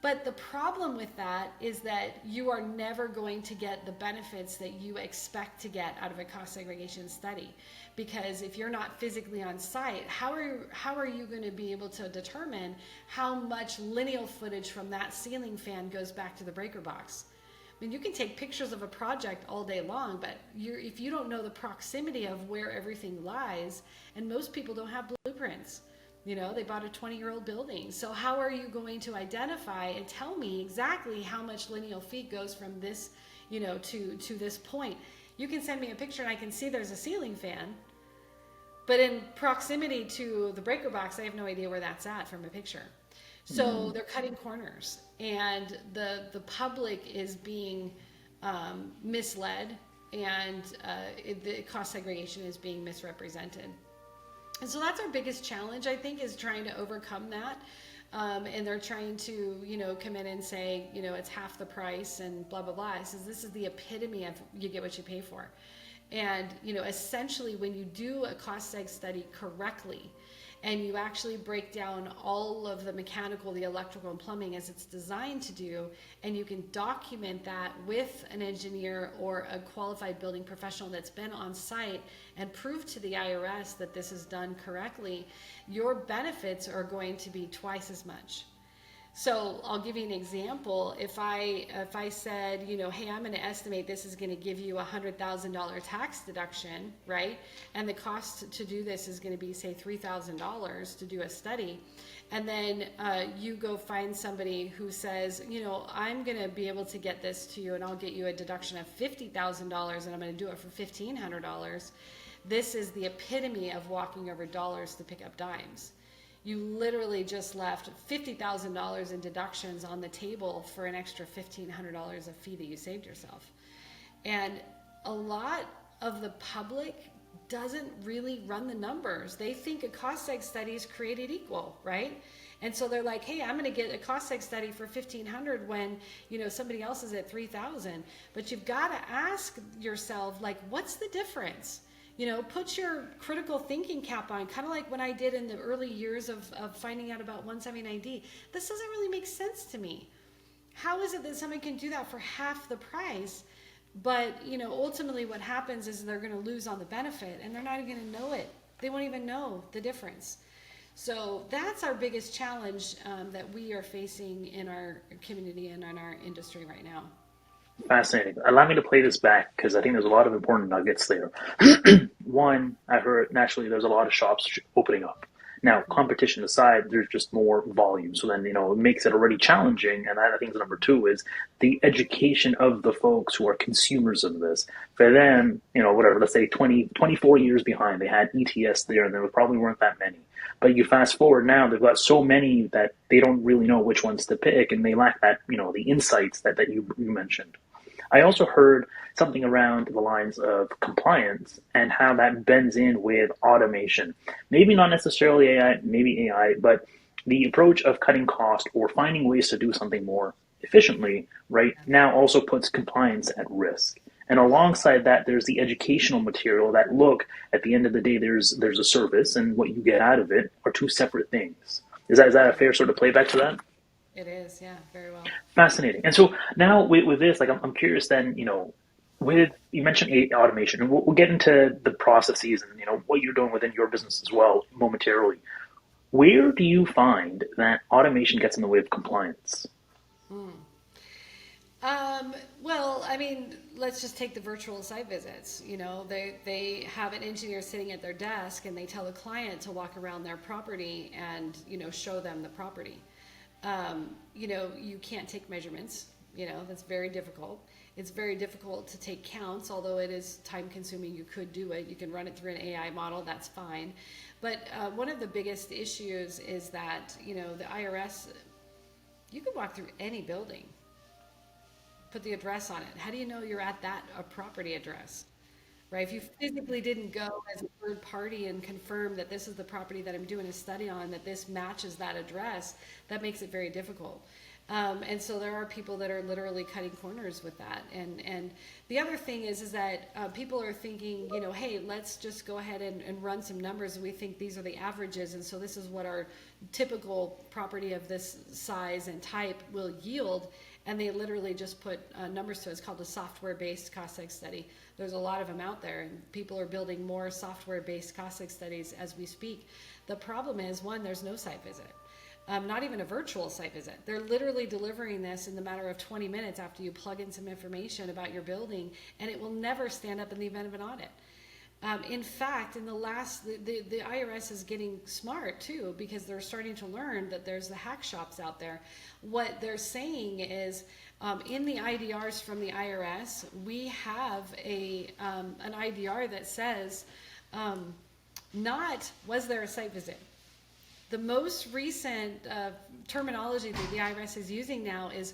But the problem with that is that you are never going to get the benefits that you expect to get out of a cost segregation study. Because if you're not physically on site, how are you going to be able to determine how much lineal footage from that ceiling fan goes back to the breaker box? I mean, you can take pictures of a project all day long, but if you don't know the proximity of where everything lies, and most people don't have blueprints. They bought a 20-year-old building. So how are you going to identify and tell me exactly how much lineal feet goes from this, to this point? You can send me a picture and I can see there's a ceiling fan, but in proximity to the breaker box, I have no idea where that's at from a picture. So they're cutting corners, and the public is being misled, and the cost segregation is being misrepresented. And so that's our biggest challenge, I think, is trying to overcome that. And they're trying to, come in and say, it's half the price and blah, blah, blah. It says this is the epitome of you get what you pay for. And, essentially when you do a cost seg study correctly, and you actually break down all of the mechanical, the electrical, and plumbing as it's designed to do, and you can document that with an engineer or a qualified building professional that's been on site and prove to the IRS that this is done correctly, your benefits are going to be twice as much. So I'll give you an example. If I said, hey, I'm going to estimate this is going to give you $100,000 tax deduction, right? And the cost to do this is going to be, say, $3,000 to do a study. And then you go find somebody who says, I'm going to be able to get this to you, and I'll get you a deduction of $50,000, and I'm going to do it for $1,500. This is the epitome of walking over dollars to pick up dimes. You literally just left $50,000 in deductions on the table for an extra $1,500 of fee that you saved yourself. And a lot of the public doesn't really run the numbers. They think a cost seg study is created equal, right? And so they're like, hey, I'm going to get a cost seg study for $1,500 when, somebody else is at $3,000. But you've got to ask yourself, like, what's the difference? Put your critical thinking cap on, kind of like when I did in the early years of finding out about 179D. This doesn't really make sense to me. How is it that someone can do that for half the price? But, ultimately what happens is they're going to lose on the benefit, and they're not even going to know it. They won't even know the difference. So that's our biggest challenge that we are facing in our community and in our industry right now. Fascinating. Allow me to play this back because I think there's a lot of important nuggets there. One, I heard naturally there's a lot of shops opening up. Now, competition aside, there's just more volume. So then, it makes it already challenging. And I think number two is the education of the folks who are consumers of this. For them, whatever, let's say 24 years behind, they had ETS there and there probably weren't that many. But you fast forward now, they've got so many that they don't really know which ones to pick, and they lack that, the insights that you mentioned. I also heard something around the lines of compliance and how that bends in with automation. Maybe not necessarily AI, maybe AI, but the approach of cutting cost or finding ways to do something more efficiently right now also puts compliance at risk. And alongside that, there's the educational material that, look, at the end of the day, there's a service, and what you get out of it are two separate things. Is that a fair sort of playback to that? It is, yeah, very well. Fascinating. And so now with this, like, I'm curious then, with, you mentioned automation, and we'll get into the processes and, what you're doing within your business as well momentarily. Where do you find that automation gets in the way of compliance? Well, I mean, let's just take the virtual site visits. They have an engineer sitting at their desk, and they tell the client to walk around their property and, show them the property. You can't take measurements, that's very difficult. It's very difficult to take counts, although it is time consuming. You could do it. You can run it through an AI model. That's fine. But one of the biggest issues is that, the IRS, you could walk through any building, put the address on it. How do you know you're at that property address? Right? If you physically didn't go as a third party and confirm that this is the property that I'm doing a study on, that this matches that address, that makes it very difficult. And so there are people that are literally cutting corners with that. And the other thing is that people are thinking, hey, let's just go ahead and run some numbers. We think these are the averages, and so this is what our typical property of this size and type will yield. And they literally just put numbers to it. It's called a software-based cost seg study. There's a lot of them out there, and people are building more software-based cost seg studies as we speak. The problem is, one, there's no site visit. Not even a virtual site visit. They're literally delivering this in the matter of 20 minutes after you plug in some information about your building, and it will never stand up in the event of an audit. In fact, the IRS is getting smart too, because they're starting to learn that there's the hack shops out there. What they're saying is, in the IDRs from the IRS, we have an IDR that says, not was there a site visit. The most recent terminology that the IRS is using now is,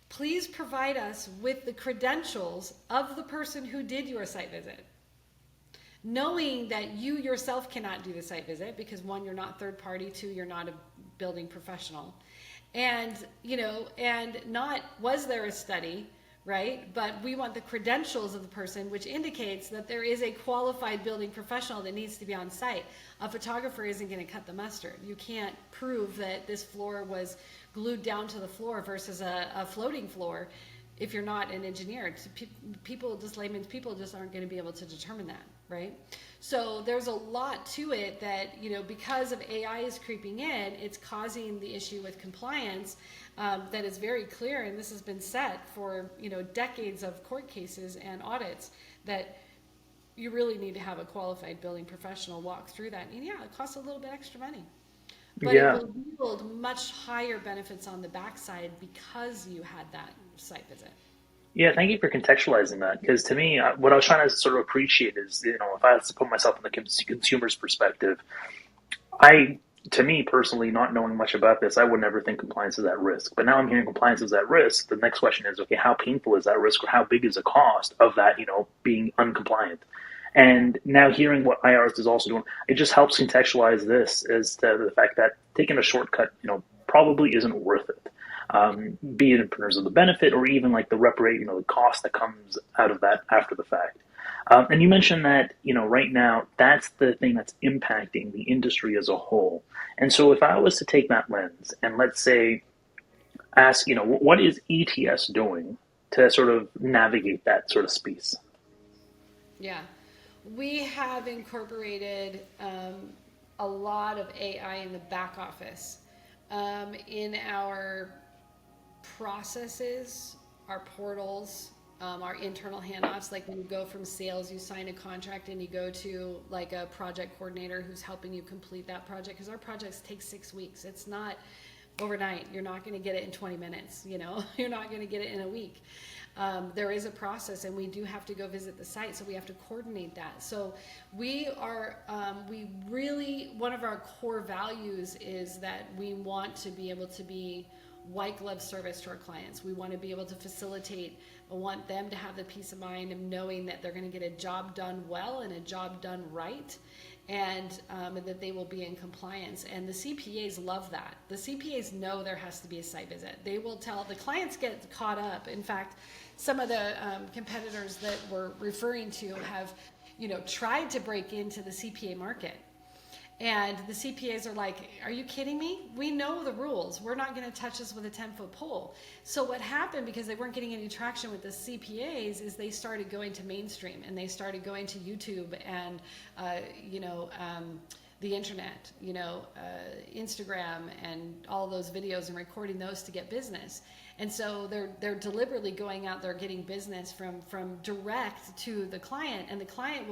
please provide us with the credentials of the person who did your site visit. Knowing that you yourself cannot do the site visit because, one, you're not third party, two, you're not a building professional. And, and not was there a study, right? But we want the credentials of the person, which indicates that there is a qualified building professional that needs to be on site. A photographer isn't going to cut the mustard. You can't prove that this floor was glued down to the floor versus a floating floor if you're not an engineer. Layman's people just aren't going to be able to determine that. right? So there's a lot to it that, because of AI is creeping in, it's causing the issue with compliance that is very clear. And this has been set for, decades of court cases and audits, that you really need to have a qualified building professional walk through that. And yeah, it costs a little bit extra money, but it Yeah. will yield much higher benefits on the backside because you had that site visit. Yeah, thank you for contextualizing that. Because to me, what I was trying to sort of appreciate is, if I was to put myself in the consumer's perspective, I, to me personally, not knowing much about this, I would never think compliance is at risk. But now I'm hearing compliance is at risk. The next question is, okay, how painful is that risk, or how big is the cost of that, being uncompliant? Yeah. And now hearing what IRS is also doing, it just helps contextualize this as to the fact that taking a shortcut, probably isn't worth it. Be it in terms of the benefit or even like the the cost that comes out of that after the fact. And you mentioned that, right now, that's the thing that's impacting the industry as a whole. And so if I was to take that lens and let's say ask, what is ETS doing to sort of navigate that sort of space? Yeah. We have incorporated a lot of AI in the back office, in our processes, our portals, our internal handoffs. Like when you go from sales, you sign a contract and you go to like a project coordinator who's helping you complete that project. Because our projects take 6 weeks. It's not overnight. You're not going to get it in 20 minutes. You're not going to get it in a week. There is a process, and we do have to go visit the site, so we have to coordinate that. So we really, one of our core values is that we want to be able to be white glove service to our clients. We want to be able to facilitate, I want them to have the peace of mind of knowing that they're going to get a job done well and a job done right, and that they will be in compliance. And the CPAs love that. The CPAs know there has to be a site visit. They will tell, the clients get caught up. In fact, some of the competitors that we're referring to have, tried to break into the CPA market. And the CPAs are like, are you kidding me? We know the rules. We're not going to touch this with a 10-foot pole. So what happened, because they weren't getting any traction with the CPAs, is they started going to mainstream, and they started going to YouTube and, the internet, Instagram and all those videos, and recording those to get business. And so they're deliberately going out there getting business from direct to the client, and the client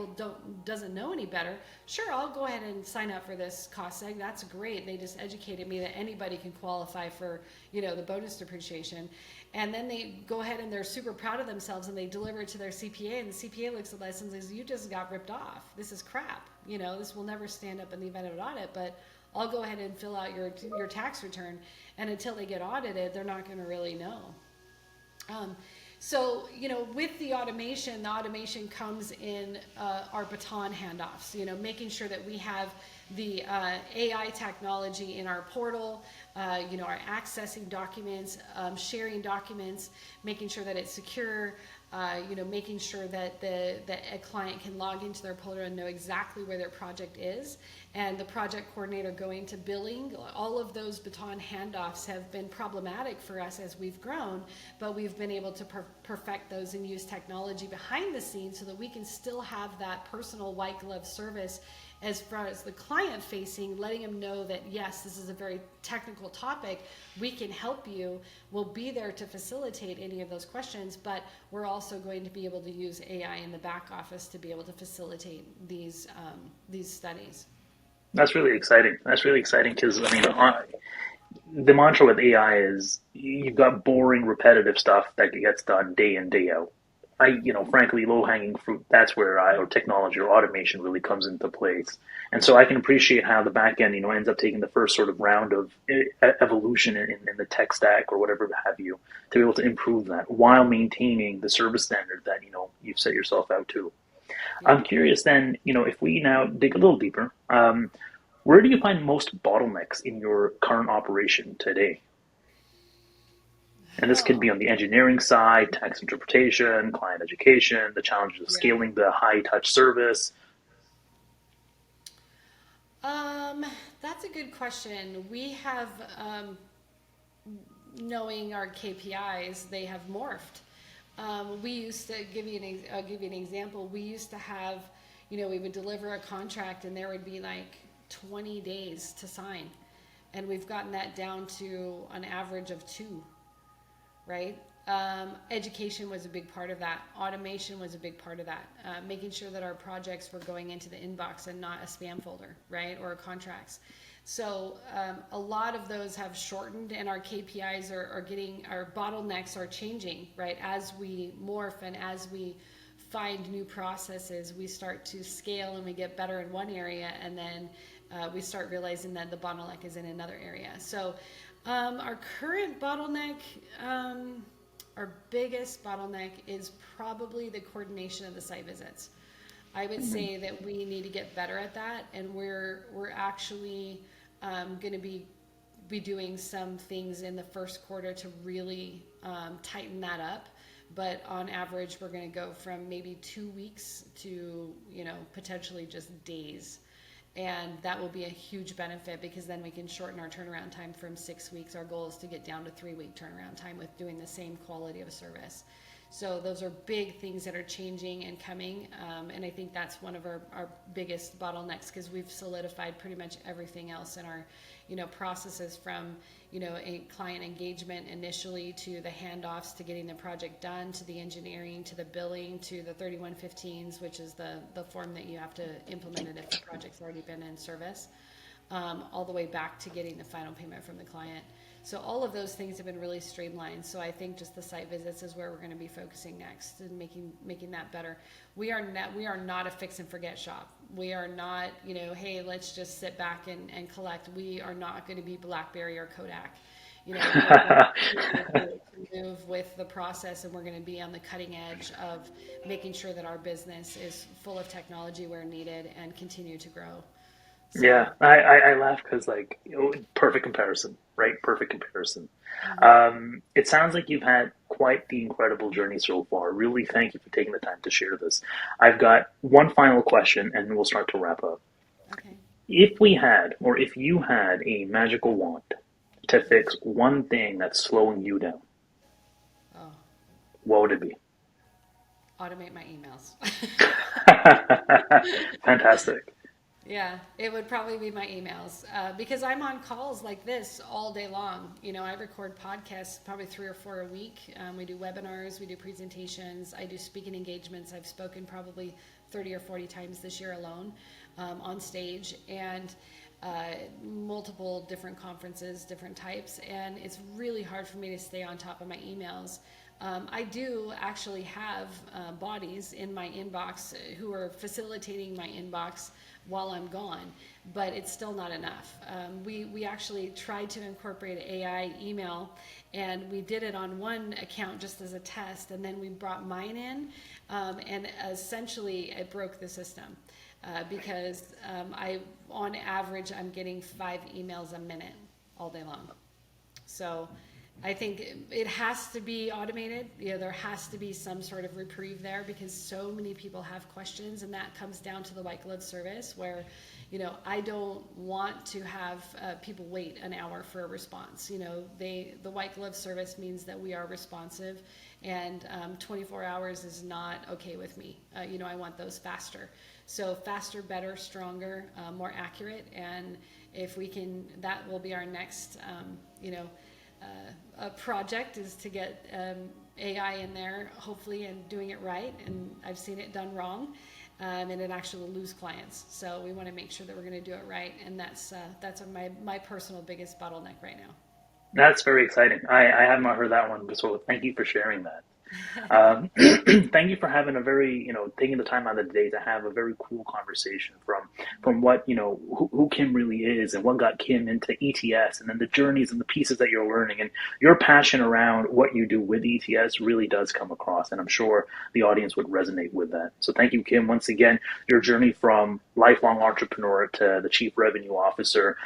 doesn't know any better. Sure, I'll go ahead and sign up for this cost seg. That's great. They just educated me that anybody can qualify for the bonus depreciation. And then they go ahead and they're super proud of themselves, and they deliver it to their CPA, and the CPA looks at this and says, you just got ripped off. This is crap. This will never stand up in the event of an audit, but I'll go ahead and fill out your tax return. And until they get audited, they're not going to really know. So, with the automation comes in our baton handoffs, making sure that we have the AI technology in our portal, our accessing documents, sharing documents, making sure that it's secure, making sure that a client can log into their portal and know exactly where their project is, and the project coordinator going to billing. All of those baton handoffs have been problematic for us as we've grown, but we've been able to perfect those and use technology behind the scenes so that we can still have that personal white glove service as far as the client facing, letting them know that yes, this is a very technical topic. We can help you. We'll be there to facilitate any of those questions, but we're also going to be able to use AI in the back office to be able to facilitate these studies. That's really exciting. That's really exciting because, I mean, the mantra with AI is you've got boring, repetitive stuff that gets done day in, day out. Frankly, low hanging fruit, that's where or technology or automation really comes into place. And so I can appreciate how the back end, ends up taking the first sort of round of evolution in the tech stack or whatever have you, to be able to improve that while maintaining the service standard that, you've set yourself out to. Yeah. I'm curious then, if we now dig a little deeper, where do you find most bottlenecks in your current operation today? And this could Oh, be on the engineering side, tax interpretation, client education, the challenges of yeah. scaling the high touch service. That's a good question. We have, knowing our KPIs, they have morphed. We used to I'll give you an example. We used to have, we would deliver a contract and there would be like 20 days to sign. And we've gotten that down to an average of 2, right? Education was a big part of that. Automation was a big part of that. Making sure that our projects were going into the inbox and not a spam folder, right? Or contracts. So a lot of those have shortened, and our KPIs are getting, our bottlenecks are changing, right? As we morph and as we find new processes, we start to scale and we get better in one area, and then we start realizing that the bottleneck is in another area. So our current bottleneck, our biggest bottleneck is probably the coordination of the site visits. I would say that we need to get better at that, and we're actually going to be doing some things in the first quarter to really tighten that up. But on average, we're going to go from maybe 2 weeks to potentially just days. And that will be a huge benefit, because then we can shorten our turnaround time from 6 weeks. Our goal is to get down to 3-week turnaround time with doing the same quality of service. So those are big things that are changing and coming. And I think that's one of our biggest bottlenecks, because we've solidified pretty much everything else in our processes, from a client engagement initially, to the handoffs, to getting the project done, to the engineering, to the billing, to the 3115s, which is the form that you have to implement it if the project's already been in service, all the way back to getting the final payment from the client. So all of those things have been really streamlined. So I think just the site visits is where we're going to be focusing next, and making that better. We are not a fix and forget shop. We are not, hey, let's just sit back and collect. We are not going to be BlackBerry or Kodak. We're going to move with the process, and we're going to be on the cutting edge of making sure that our business is full of technology where needed and continue to grow. So, Yeah, I laugh because perfect comparison, right? Perfect comparison. It sounds like you've had quite the incredible journey so far. Really, thank you for taking the time to share this. I've got one final question, and we'll start to wrap up. okay. If you had a magical wand to fix one thing that's slowing you down, Oh, what would it be? automate my emails. Fantastic. Yeah, it would probably be my emails, because I'm on calls like this all day long. I record podcasts probably 3 or 4 a week. We do webinars, we do presentations, I do speaking engagements. I've spoken probably 30 or 40 times this year alone, on stage, and multiple different conferences, different types. And it's really hard for me to stay on top of my emails. I do actually have bodies in my inbox who are facilitating my inbox while I'm gone, but it's still not enough. We actually tried to incorporate AI email, and we did it on one account just as a test, and then we brought mine in, and essentially it broke the system, because on average, I'm getting 5 emails a minute all day long. So I think it has to be automated. There has to be some sort of reprieve there, because so many people have questions, and that comes down to the white glove service, where I don't want to have people wait an hour for a response. The white glove service means that we are responsive, and 24 hours is not okay with me. I want those faster. So faster, better, stronger, more accurate, and if we can, that will be our next a project, is to get AI in there, hopefully, and doing it right. And I've seen it done wrong, and it actually will lose clients. So we want to make sure that we're going to do it right, and that's my personal biggest bottleneck right now. That's very exciting. I have not heard that one, so thank you for sharing that. Thank you for having taking the time out of the day to have a very cool conversation from what, who Kim really is, and what got Kim into ETS, and then the journeys and the pieces that you're learning, and your passion around what you do with ETS really does come across, and I'm sure the audience would resonate with that. So thank you, Kim, once again. Your journey from lifelong entrepreneur to the chief revenue officer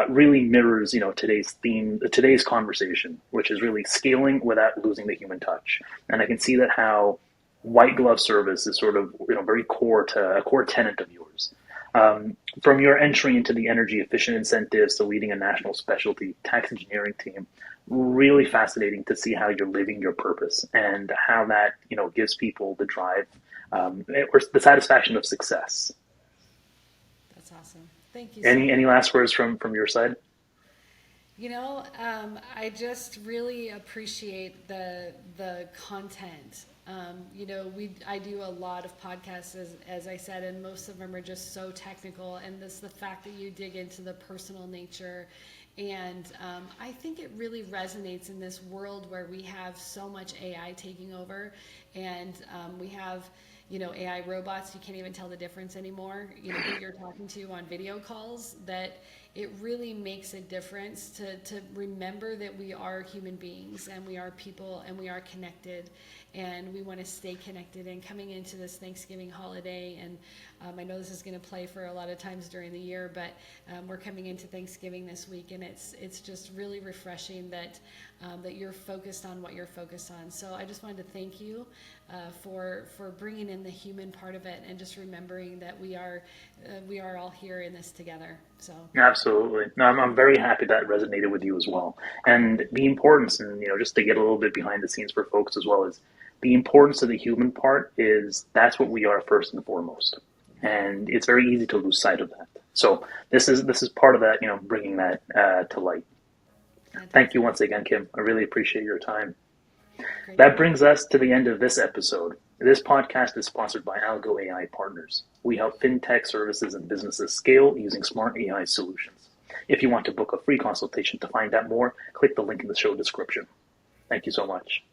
really mirrors, today's theme, today's conversation, which is really scaling without losing the human touch. And I can see that how white glove service is sort of very core to a core tenet of yours. From your entry into the energy efficient incentives to leading a national specialty tax engineering team, really fascinating to see how you're living your purpose and how that gives people the drive or the satisfaction of success. That's awesome. Thank you so much. Any last words from your side? I just really appreciate the content. I do a lot of podcasts, as I said, and most of them are just so technical. And the fact that you dig into the personal nature, and I think it really resonates in this world where we have so much AI taking over, and we have AI robots. You can't even tell the difference anymore. Who you're talking to on video calls. That it really makes a difference to remember that we are human beings and we are people and we are connected and we want to stay connected. And coming into this Thanksgiving holiday, and I know this is going to play for a lot of times during the year, but we're coming into Thanksgiving this week, and it's just really refreshing that you're focused on what you're focused on. So I just wanted to thank you for bringing in the human part of it, and just remembering that we are all here in this together. So Absolutely. No, I'm very happy that resonated with you as well. And the importance, and just to get a little bit behind the scenes for folks as well, is the importance of the human part is that's what we are first and foremost. And it's very easy to lose sight of that. So this is part of that, bringing that to light. Thank you once again, Kim. I really appreciate your time. great. That brings us to the end of this episode. This podcast is sponsored by Algo AI Partners. We help fintech services and businesses scale using smart AI solutions. If you want to book a free consultation to find out more, click the link in the show description. Thank you so much.